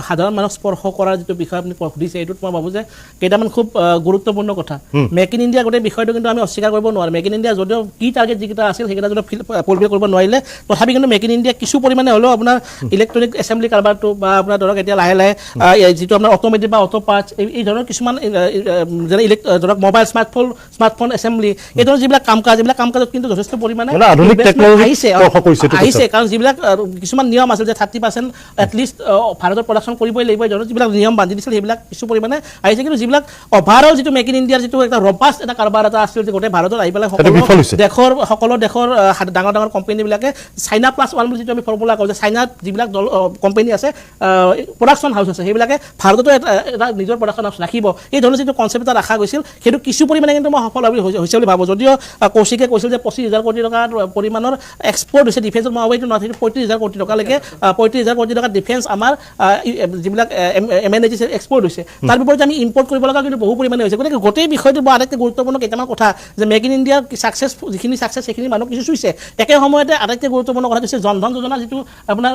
সাধাৰণ মানুহক স্পৰ্শ কৰাৰ যিটো বিষয় আপুনি সুধিছে এইটোত মই ভাবোঁ যে কেইটামান খুব গুৰুত্বপূৰ্ণ কথা মেক ইন ইণ্ডিয়া গোটেই বিষয়টো কিন্তু আমি অস্বীকাৰ কৰিব নোৱাৰোঁ মেক ইন ইণ্ডিয়া যদিও কি টাৰ্গেট যিকেইটা আছিল সেইকেইটা যদি ফুলফিল কৰিব নোৱাৰিলে তথাপি কিন্তু মেক ইন ইণ্ডিয়া কিছু পৰিমাণে হ'লেও আপোনাৰ ইলেক্ট্ৰনিক এছেম্বলি কাৰবাৰটো বা আপোনাৰ ধৰক এতিয়া লাহে লাহে যিটো আপোনাৰ অট'মেটিক বা অট' পাৰ্টছ এই ধৰণৰ কিছুমান যেনে ধৰক মোবাইল স্মাৰ্টফোন এছেম্বলি এই ধৰণৰ যিবিলাক কাম কাজ এইবিলাক কাম কাজত কিন্তু যথেষ্ট পৰিমাণে আহিছে কাৰণ যিবিলাক কিছুমান নিয়ম আছিল যে 30% এটলিষ্ট ভাৰতত প্ৰডাকশ্যন কৰিবই লাগিব এই ধৰণৰ যিবিলাক নিয়ম বান্ধি দিছিল সেইবিলাক কিছু পৰিমাণে আহিছে কিন্তু যিবিলাক অভাৰঅল যিটো মেক ইন ইণ্ডিয়াৰ যিটো এটা ৰবাষ্ট এটা কাৰবাৰ এটা আছিল যে গোটেই ভাৰতত আহি পেলাই সকলো দেশৰ ডাঙৰ ডাঙৰ কোম্পানীবিলাকে চাইনা প্লাছ ওৱান বুলি যিটো আমি ফৰ্মুলা কওঁ যে চাইনাত যিবিলাক কোম্পানী আছে প্ৰডাকশ্যন হাউচ আছে সেইবিলাকে ভাৰততো এটা নিজৰ প্ৰডাকশ্যন হাউচ ৰাখিব এই ধৰণৰ যিটো কনচেপ্ট এটা ৰখা গৈছিল সেইটো কিছু পৰিমাণে কিন্তু মই সফল হৈছে বুলি ভাবোঁ যদিও কৌশিকে কৈছিল যে 25,000 কোটি টকাৰ পৰিমাণৰ এক্সপৰ্ট হৈছে ডিফেন্সত মই এইটো নহয় 35,000 কোটি টকালৈকে 35,000 কোটি টকা ডিফেন্স আমাৰ যিবিলাক MNG এক্সপৰ্ট হৈছে তাৰ বিপৰীতে আমি ইম্পৰ্ট কৰিব লগা কিন্তু বহু পৰিমাণে হৈছে গতিকে গোটেই বিষয়টো বৰ আটাইতকৈ গুৰুত্বপূৰ্ণ কেইটামান কথা যে মেক ইন ইণ্ডিয়াৰ ছাকচেছ যিখিনি ছাকচেছ সেইখিনি মানুহ কিছু চুইছে একে সময়তে আটাইতকৈ গুৰুত্বপূৰ্ণ কথা হৈছে জনধন যোজনা যিটো আপোনাৰ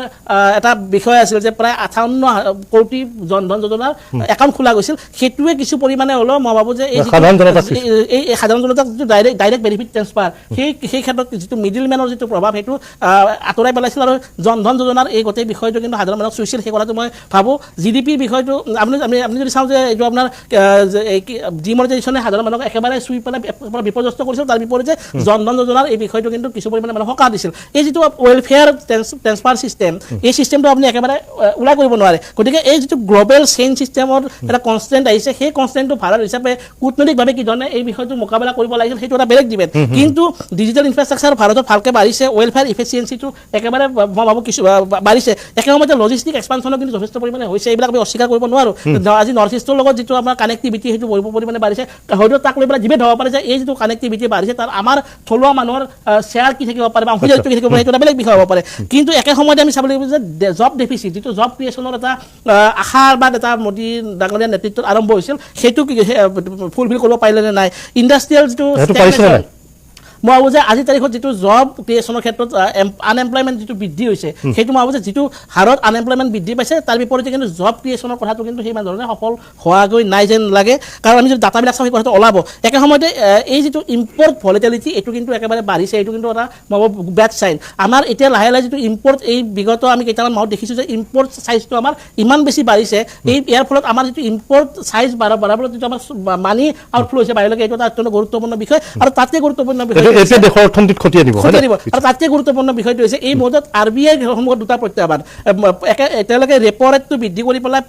এটা বিষয় আছিল যে প্ৰায় 58 কোটি জনধন যোজনাৰ একাউণ্ট খোলা গৈছিল সেইটোৱে কিছু পৰিমাণে হ'লেও মই ভাবোঁ যে এই সাধাৰণ জনতাক যিটো ডাইৰেক্ট বেনিফিট ট্ৰেন্সফাৰ সেই ক্ষেত্ৰত যিটো মিডিল মেনৰ যিটো প্ৰভাৱ সেইটো আঁতৰাই পেলাইছিল আৰু জনধন যোজনাৰ এই গোটেই বিষয়টো কিন্তু সাধাৰণ মানুহক চুইছিল সেই কথাটো মই ভাবোঁ GDP বিষয়টো আপুনি যদি চাওঁ যে এইটো আপোনাৰ ডিমনিটাইজেশ্যনে সাধাৰণ মানুহক একেবাৰে চুই পেলাই বিপৰ্যস্ত কৰিছিল তাৰ বিপৰীতে জনধন যোজনাৰ এই বিষয়টো কিন্তু কিছু পৰিমাণে মানুহক সকাহ দিছিল এই যিটো ৱেলফেয়াৰ ট্ৰেন্সফাৰ চিষ্টেম এই চিষ্টেমটো আপুনি একেবাৰে ওলাই কৰিব নোৱাৰে গতিকে এই যিটো গ্ল'বেল চেইন চিষ্টেমৰ এটা কনষ্টেণ্ট আহিছে সেই কনষ্টেণ্টটো ভাৰত হিচাপে কূটনৈতিকভাৱে কি ধৰণে এই বিষয়টো মোকাবিলা কৰিব লাগিছিল সেইটো এটা বেলেগ ডিবেট কিন্তু ডিজিটেল ইনফ্ৰাষ্ট্ৰাকচাৰ ভাৰতত ভালকৈ বাঢ়িছে ৱেলফেয়াৰ ইফিচিয়েঞ্চিটো একেবাৰে মই ভাবোঁ কিছু বাঢ়িছে একে সময়তে লজিষ্টিক এক্সপানশ্যনো কিন্তু যথেষ্ট পৰিমাণে হৈছে এইবিলাক আমি অস্বীকাৰ কৰিব নোৱাৰোঁ আজি নৰ্থ ইষ্টৰ লগত যিটো আমাৰ কানেক্টিভিটি সেইটো বহু পৰিমাণে বাঢ়িছে হয়তো তাক লৈ পেলাই যিমান হ'ব পাৰে যে এই যিটো কানেক্টিভিটি বাঢ়িছে তাৰ আমাৰ থলুৱা মানুহৰ শ্বেয়াৰ কি থাকিব পাৰে বা অংশীদাৰিত্ব কি থাকিব পাৰে সেইটো এটা বেলেগ বিষয় হ'ব পাৰে কিন্তু একে সময়তে আমি চাব লাগিব যে জব ডেফিচিট যিটো জব ক্ৰিয়েশ্যনৰ এটা আশাবাদ এটা মোদী ডাঙৰীয়া নেতৃত্বত আৰম্ভ হৈছিল সেইটো ফুলফিল কৰিব পাৰিলে নে নাই ইণ্ডাষ্ট্ৰিয়েল যিটো মই ভাবোঁ যে আজিৰ তাৰিখত যিটো জব ক্ৰিয়েশ্যনৰ ক্ষেত্ৰত আনএমপ্লয়মেণ্ট যিটো বৃদ্ধি হৈছে সেইটো মই ভাবোঁ যে যিটো হাৰত আনএমপ্লয়মেণ্ট বৃদ্ধি পাইছে তাৰ বিপৰীতে কিন্তু জব ক্ৰিয়েশ্যনৰ কথাটো কিন্তু সিমান ধৰণে সফল হোৱাগৈ নাই যেন লাগে কাৰণ আমি যদি ডাটাবিলাক চাওঁ সেই কথাটো ওলাব একে সময়তে এই যিটো ইম্পৰ্ট ভলিটিলিটি এইটো কিন্তু একেবাৰে বাঢ়িছে এইটো কিন্তু এটা মই ভাবোঁ বেড চাইন আমাৰ এতিয়া লাহে লাহে যিটো ইম্পৰ্ট এই বিগত আমি কেইটামান মাহত দেখিছোঁ যে ইম্পৰ্ট চাইজটো আমাৰ ইমান বেছি বাঢ়িছে ইয়াৰ ফলত আমাৰ যিটো ইম্পৰ্ট চাইজ বঢ়াৰ ফলত যিটো আমাৰ মানি আউটফ্ল' হৈছে বাহিৰলৈকে এইটো এটা অত্যন্ত গুৰুত্বপূৰ্ণ বিষয় আৰু তাতকৈ গুৰুত্বপূৰ্ণ বিষয় দেশৰ অৰ্থনীতিত ক্ষতি আনিব আৰু তাতকৈ গুৰুত্বপূৰ্ণ বিষয়টো হৈছে এই মুহূৰ্তত RBI সন্মুখত দুটা প্ৰত্যাহ্বান তেওঁলোকে ৰেপ' ৰেটটো বৃদ্ধি কৰি পেলাই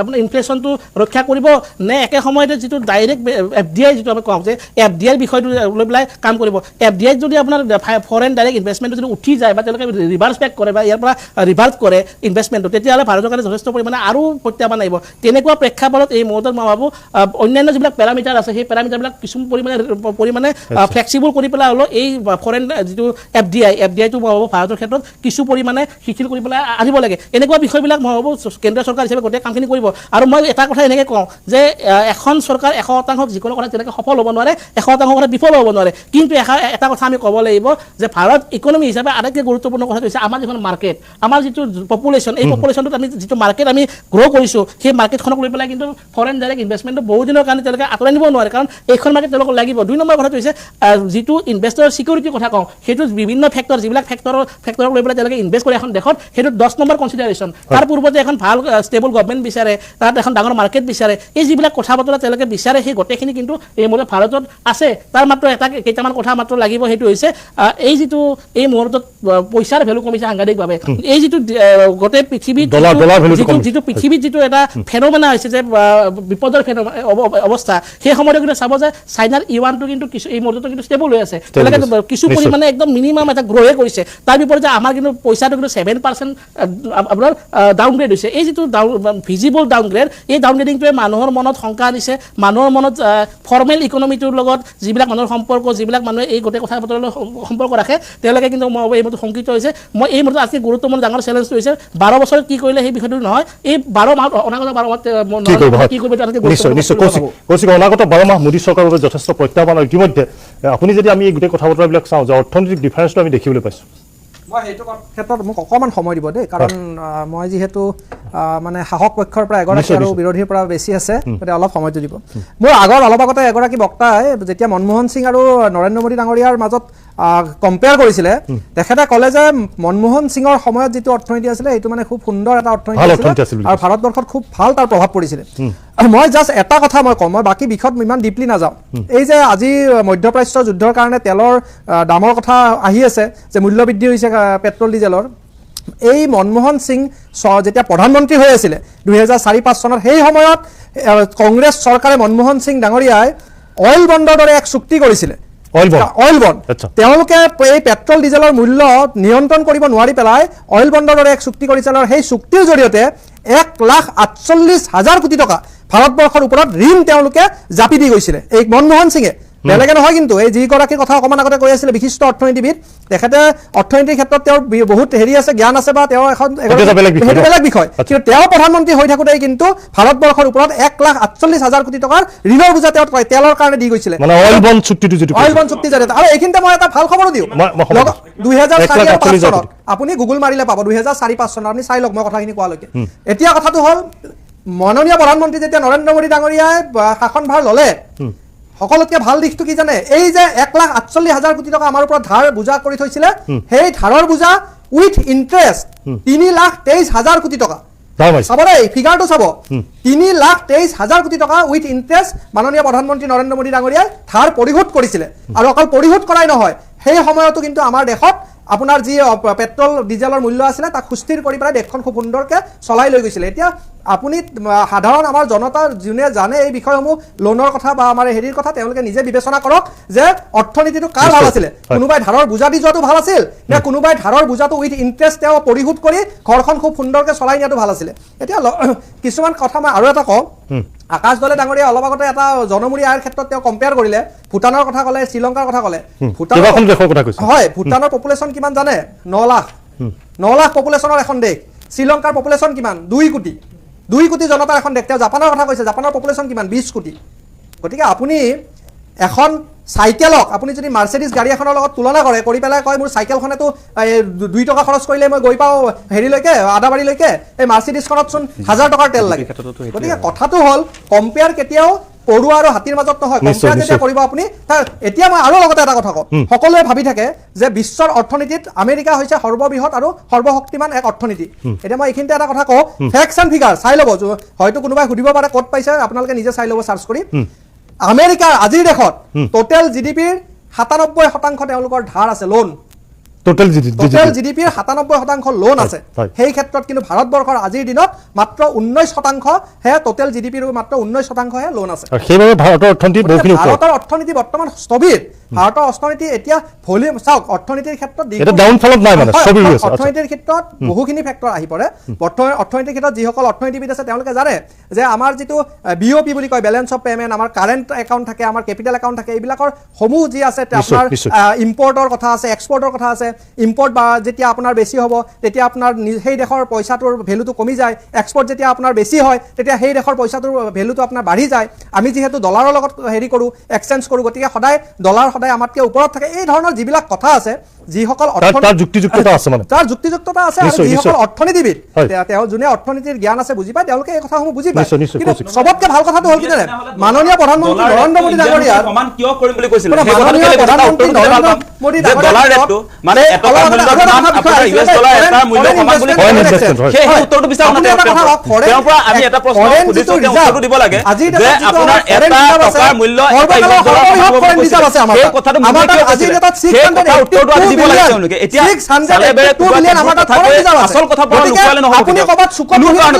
আপোনাৰ ইনফ্লেশ্যনটো ৰক্ষা কৰিব নে একে সময়তে যিটো ডাইৰেক্ট FDI যিটো আমি কওঁ যে FDI বিষয়টো লৈ পেলাই কাম কৰিব FDI যদি আপোনাৰ ফৰেইন ডাইৰেক্ট ইনভেষ্টমেণ্টটো যদি উঠি যায় বা তেওঁলোকে ৰিভাৰ্চ বেক কৰে বা ইয়াৰ পৰা ৰিভাৰ্চ কৰে ইনভেষ্টমেণ্টটো তেতিয়াহ'লে ভাৰতৰ কাৰণে যথেষ্ট পৰিমাণে আৰু প্ৰত্যাহ্বান আহিব তেনেকুৱা প্ৰেক্ষাপটত এই মুহূৰ্তত মই ভাবোঁ অন্যান্য যিবিলাক পেৰামিটাৰ আছে সেই পেৰামিটাৰবিলাক কিছু পৰিমাণে ফ্লেক্সিবল কৰি পেলাই হ'লেও এই ফৰেইন যিটো FDIটো মই ভাবোঁ ভাৰতৰ ক্ষেত্ৰত কিছু পৰিমাণে শিথিল কৰি পেলাই আনিব লাগে এনেকুৱা বিষয়বিলাক মই ভাবোঁ কেন্দ্ৰীয় চৰকাৰ হিচাপে গোটেই কামখিনি কৰিব আৰু মই এটা কথা এনেকৈ কওঁ যে এখন চৰকাৰ 100% যিকোনো কথা তেনেকৈ সফল হ'ব নোৱাৰে 100% কথা বিফল হ'ব নোৱাৰে কিন্তু এটা কথা আমি ক'ব লাগিব যে ভাৰত ইকনমি হিচাপে আটাইতকৈ গুৰুত্বপূৰ্ণ কথাটো হৈছে আমাৰ যিখন মাৰ্কেট আমাৰ যিটো পপুলেশ্যন এই পপুলেশ্যনটোত আমি যিটো মাৰ্কেট আমি গ্ৰ' কৰিছোঁ সেই মাৰ্কেটখনক লৈ পেলাই কিন্তু ফৰেইন ডাইৰেক্ট ইনভেষ্টমেণ্টটো বহুদিনৰ কাৰণে তেওঁলোকে আঁতৰাই নিব নোৱাৰে কাৰণ এইখন মাৰ্কেট তেওঁলোকক লাগিব 2 নম্বৰ কথাটো হৈছে যিটো ইনভেষ্টৰৰ চিকিউৰিটিৰ কথা কওঁ সেইটো বিভিন্ন ফেক্টৰ যিবিলাক ফেক্টৰক লৈ পেলাই তেওঁলোকে ইনভেষ্ট কৰে এখন দেশত সেইটো 10 নম্বৰ কনচিডাৰেশ্যন তাৰ পূৰ্বতে এখন ভাল ষ্টেবল গভৰ্ণমেণ্ট বিচাৰে তাত এখন ডাঙৰ মাৰ্কেট বিচাৰে এই যিবিলাক কথা বতৰা তেওঁলোকে বিচাৰে সেই গোটেইখিনি কিন্তু এই মুহূৰ্তত ভাৰতত আছে তাৰ মাত্ৰ এটা কেইটামান কথা মাত্ৰ লাগিব সেইটো হৈছে এই যিটো এই মুহূৰ্তত পইচাৰ ভেলু কমিছে সাংঘাতিকভাৱে এই যিটো গোটেই পৃথিৱীত যিটো পৃথিৱীত যিটো এটা ফেনোমেনা হৈছে যে বিপদৰ অৱস্থা সেই সময়তে কিন্তু চাব যে চাইনাৰ ইউৱানটো কিন্তু এই মুহূৰ্তত কিন্তু ষ্টেবল হৈ আছে তেওঁলোকে কিছু পৰিমাণে একদম মিনিমাম এটা গ্ৰ'হে কৰিছে তাৰ বিপৰীতে আমাৰ কিন্তু পইচাটো কিন্তু 7% আপোনাৰ ডাউনগ্ৰেড হৈছে এই যিটো ভিজিবল ডাউনগ্ৰেড এই ডাউনগ্ৰেডিংটোৱে মানুহৰ মনত শংকা আনিছে মানুহৰ মনত ফৰ্মেল ইকনমিটোৰ লগত যিবিলাক মানুহৰ সম্পৰ্ক যিবিলাক মানুহে এই গোটেই কথা বতৰালৈ সম্পৰ্ক ৰাখে তেওঁলোকে কিন্তু মই এই মুহূৰ্তত শংকিত হৈছে মই এই মুহূৰ্তত আজি গুৰুত্বপূৰ্ণ ডাঙৰ চেলেঞ্জটো হৈছে 12 বছৰত কি কৰিলে সেই বিষয়টো নহয় এই 12 মাহ অনাগত 12 মাহত কি কৰিব নিশ্চয় অনাগত 12 মাহ মোদী চৰকাৰৰ বাবে যথেষ্ট প্ৰত্যাহ্বান ইতিমধ্যে আপুনি যদি আমি এই গোটেই কথা বতৰাবিলাক চাওঁ যে অৰ্থনৈতিক ডিফাৰেঞ্চটো আমি দেখিবলৈ পাইছোঁ মই সেইটো ক্ষেত্ৰত মোক অকণমান সময় দিব দেই কাৰণ মই যিহেতু মানে শাসক পক্ষৰ পৰা এগৰাকী আৰু বিৰোধীৰ পৰা বেছি আছে গতিকে অলপ সময়টো দিব মোৰ অলপ আগতে এগৰাকী বক্তাই যেতিয়া মনমোহন সিং আৰু নৰেন্দ্ৰ মোদী ডাঙৰীয়াৰ মাজত কম্পেয়াৰ কৰিছিলে তেখেতে ক'লে যে মনমোহন সিঙৰ সময়ত যিটো অৰ্থনীতি আছিলে সেইটো মানে খুব সুন্দৰ এটা অৰ্থনীতি আছিল আৰু ভাৰতবৰ্ষত খুব ভাল তাৰ প্ৰভাৱ পৰিছিলে মই জাষ্ট এটা কথা মই কওঁ মই বাকী বিষয়ত ইমান ডিপলি নাযাওঁ এই যে আজি মধ্যপ্ৰাচ্য যুদ্ধৰ কাৰণে তেলৰ দামৰ কথা আহি আছে যে মূল্য বৃদ্ধি হৈছে পেট্ৰল ডিজেলৰ এই মনমোহন সিং যেতিয়া প্ৰধানমন্ত্ৰী হৈ আছিলে 2004-05 চনত সেই সময়ত কংগ্ৰেছ চৰকাৰে মনমোহন সিং ডাঙৰীয়াই অইল বণ্ডৰ দৰে এক চুক্তি কৰিছিলে অইল বণ্ড তেওঁলোকে এই পেট্ৰল ডিজেলৰ মূল্য নিয়ন্ত্ৰণ কৰিব নোৱাৰি পেলাই অইল বণ্ডৰ দৰে এক চুক্তি কৰিছিল আৰু সেই চুক্তিৰ জৰিয়তে 1,48,000 কোটি টকা ভাৰতবৰ্ষৰ ওপৰত ঋণ তেওঁলোকে জাপি দি গৈছিলে এই মনমোহন সিঙে বেলেগে নহয় কিন্তু এই যিগৰাকীৰ কথা অকণমান আগতে কৈ আছিলে বিশিষ্ট অৰ্থনীতিবিদ তেখেতে অৰ্থনীতিৰ ক্ষেত্ৰত তেওঁৰ বহুত হেৰি আছে জ্ঞান আছে বা তেওঁ এখন বেলেগ বিষয় কিন্তু তেওঁ প্ৰধানমন্ত্ৰী হৈ থাকোঁতেই কিন্তু ভাৰতবৰ্ষৰ ওপৰত 1,48,000 কোটি টকাৰ ঋণৰ বোজা তেওঁ তেলৰ কাৰণে দি গৈছিলে অইল বণ্ড চুক্তি জৰিয়তে আৰু এইখিনিতে মই এটা ভাল খবৰো দিওঁ 2004 চনত আপুনি গুগল মাৰিলে পাব 2004-05 চনত আপুনি চাই লওক মই কথাখিনি কোৱালৈকে এতিয়া কথাটো হ'ল মাননীয় প্ৰধানমন্ত্ৰী যেতিয়া নৰেন্দ্ৰ মোদী ডাঙৰীয়াই শাসনভাৰ ল'লে সকলোতকৈ ভাল দিশটো কি জানে এই যে 1,48,000 কোটি টকা আমাৰ ওপৰত ধাৰ বোজা কৰি থৈছিলে সেই ধাৰৰ বোজা উইথ ইণ্টাৰেষ্ট 3,23,000 কোটি টকা চাব দেই ফিগাৰটো চাব 3,23,000 কোটি টকা উইথ ইণ্টাৰেষ্ট মাননীয় প্ৰধানমন্ত্ৰী নৰেন্দ্ৰ মোদী ডাঙৰীয়াই ধাৰ পৰিশোধ কৰিছিলে আৰু অকল পৰিশোধ কৰাই নহয় সেই সময়তো কিন্তু আমাৰ দেশত আপোনাৰ যি পেট্ৰল ডিজেলৰ মূল্য আছিলে তাক সুস্থিৰ কৰি পেলাই দেশখন খুব সুন্দৰকৈ চলাই লৈ গৈছিলে এতিয়া আপুনি সাধাৰণ আমাৰ জনতা যোনে জানে এই বিষয়সমূহ লোনৰ কথা বা আমাৰ হেৰিৰ কথা তেওঁলোকে নিজে বিবেচনা কৰক যে অৰ্থনীতিটো কাৰ ভাল আছিলে কোনোবাই ধাৰৰ বোজা দি যোৱাটো ভাল আছিল নে কোনোবাই ধাৰৰ বোজাটো উইথ ইণ্টাৰেষ্ট তেওঁ পৰিশোধ কৰি ঘৰখন খুব সুন্দৰকৈ চলাই নিয়াটো ভাল আছিলে এতিয়া কিছুমান কথা মই আৰু এটা কওঁ আকাশ দলে ডাঙৰীয়া অলপ আগতে এটা জনমূৰি আয়ৰ ক্ষেত্ৰত তেওঁ কম্পেয়াৰ কৰিলে ভূটানৰ কথা ক'লে শ্ৰীলংকাৰ কথা ক'লে ভূটানৰ পপুলেশ্যন কিমান জানে 9 লাখ পপুলেশ্যনৰ এখন দেশ শ্ৰীলংকাৰ পপুলেশ্যন কিমান 2 কোটি জনতাৰ এখন দেশ তেওঁ জাপানৰ কথা কৈছে জাপানৰ পপুলেশ্যন কিমান 20 কোটি গতিকে আপুনি এখন চাইকেলক আপুনি যদি মাৰ্চেডিজ গাড়ী এখনৰ লগত তুলনা কৰে কৰি পেলাই কয় মোৰ চাইকেলখনেতো 2 টকা খৰচ কৰিলে মই গৈ পাওঁ হেৰিলৈকে আদাবাৰীলৈকে এই মাৰ্চেডিজখনতচোন 1000 টকাৰ তেল লাগে গতিকে কথাটো হ'ল কম্পেয়াৰ কেতিয়াও পৰুৱা আৰু হাতীৰ মাজত নহয় কম্পেয়াৰ যেতিয়া কৰিব আপুনি এতিয়া মই আৰু লগতে এটা কথা কওঁ সকলোৱে ভাবি থাকে যে বিশ্বৰ অৰ্থনীতিত আমেৰিকা হৈছে সৰ্ববৃহৎ আৰু সৰ্বশক্তিমান এক অৰ্থনীতি এতিয়া মই এইখিনিতে এটা কথা কওঁ ফেক্টছ এণ্ড ফিগাৰ চাই ল'ব হয়তো কোনোবাই সুধিব পাৰে ক'ত পাইছে আপোনালোকে নিজে চাই ল'ব চাৰ্চ কৰি আমেৰিকাৰ আজিৰ দেশত টোটেল জিডিপিৰ 97% তেওঁলোকৰ ধাৰ আছে লোন টোটেল জিডিপিৰ 97% লোন আছে সেই ক্ষেত্ৰত কিন্তু ভাৰতবৰ্ষৰ আজিৰ দিনত মাত্ৰ 19% হে টোটেল জিডিপিৰ মাত্ৰ 19% হে লোন আছে সেইবাবে ভাৰতৰ অৰ্থনীতি বৰ্তমান স্থবিৰ ভাৰতৰ অৰ্থনীতি এতিয়া ভলিউম চাওক অৰ্থনীতিৰ ক্ষেত্ৰত অৰ্থনীতিৰ ক্ষেত্ৰত বহুখিনি ফেক্টৰ আহি পৰে বৰ্তমান অৰ্থনীতিৰ ক্ষেত্ৰত যিসকল অৰ্থনীতিবিদ আছে তেওঁলোকে জানে যে আমাৰ যিটো বিঅপি বুলি কয় বেলেঞ্চ অফ পেমেণ্ট আমাৰ কাৰেণ্ট একাউণ্ট থাকে আমাৰ কেপিটেল একাউণ্ট থাকে এইবিলাকৰ সমূহ যি আছে আপোনাৰ ইম্পৰ্টৰ কথা আছে এক্সপৰ্টৰ কথা আছে ইম্পৰ্ট বা যেতিয়া আপোনাৰ বেছি হ'ব তেতিয়া আপোনাৰ সেই দেশৰ পইচাটোৰ ভেলুটো কমি যায় এক্সপৰ্ট যেতিয়া আপোনাৰ বেছি হয় তেতিয়া সেই দেশৰ পইচাটোৰ ভেলুটো আপোনাৰ বাঢ়ি যায় আমি যিহেতু ডলাৰৰ লগত হেৰি কৰোঁ এক্সচেঞ্জ কৰোঁ গতিকে সদায় ডলাৰ সদায় আমাতকৈ ওপৰত থাকে এই ধৰণৰ যিবিলাক কথা আছে যিসকল তাৰ যুক্তিযুক্ততা আছে মানে তাৰ যুক্তিযুক্ততা আছে আৰু যিসকল অৰ্থনীতিবিদ তেওঁ যোনে অৰ্থনীতিৰ জ্ঞান আছে বুজি পায় তেওঁলোকে এই কথাসমূহ বুজি পায় কিন্তু সবতকৈ ভাল কথাটো হ'ল কি জানে মাননীয় প্ৰধানমন্ত্ৰী নৰেন্দ্ৰ মোদী ডাঙৰীয়া সমান কিয় কৰিম বুলি কৈছিল মাননীয় প্ৰধানমন্ত্ৰী নৰেন্দ্ৰ মোদী ডলাৰ ৰেটটো মানে এটকা মূল্যৰ দাম আপোনাৰ ইউএছ ডলাৰ এটাৰ মূল্য সমান বুলি সেই উত্তৰটো বিচাৰো না তেওঁৰ পৰা আমি এটা প্ৰশ্ন সুধিছো তেওঁ উত্তৰটো দিব লাগে যে আপোনাৰ এটা টকাৰ মূল্য এটা ইউএছ ডলাৰ সেই কথাটো মই কিয় কৈছিল সেই কথা উত্তৰটো আজি দিব লাগে তেওঁলোকে এতিয়া সালেবেৰে আচল কথা পৰা লুকুৱালে নহ'ব আপুনি ক'বাত চুকত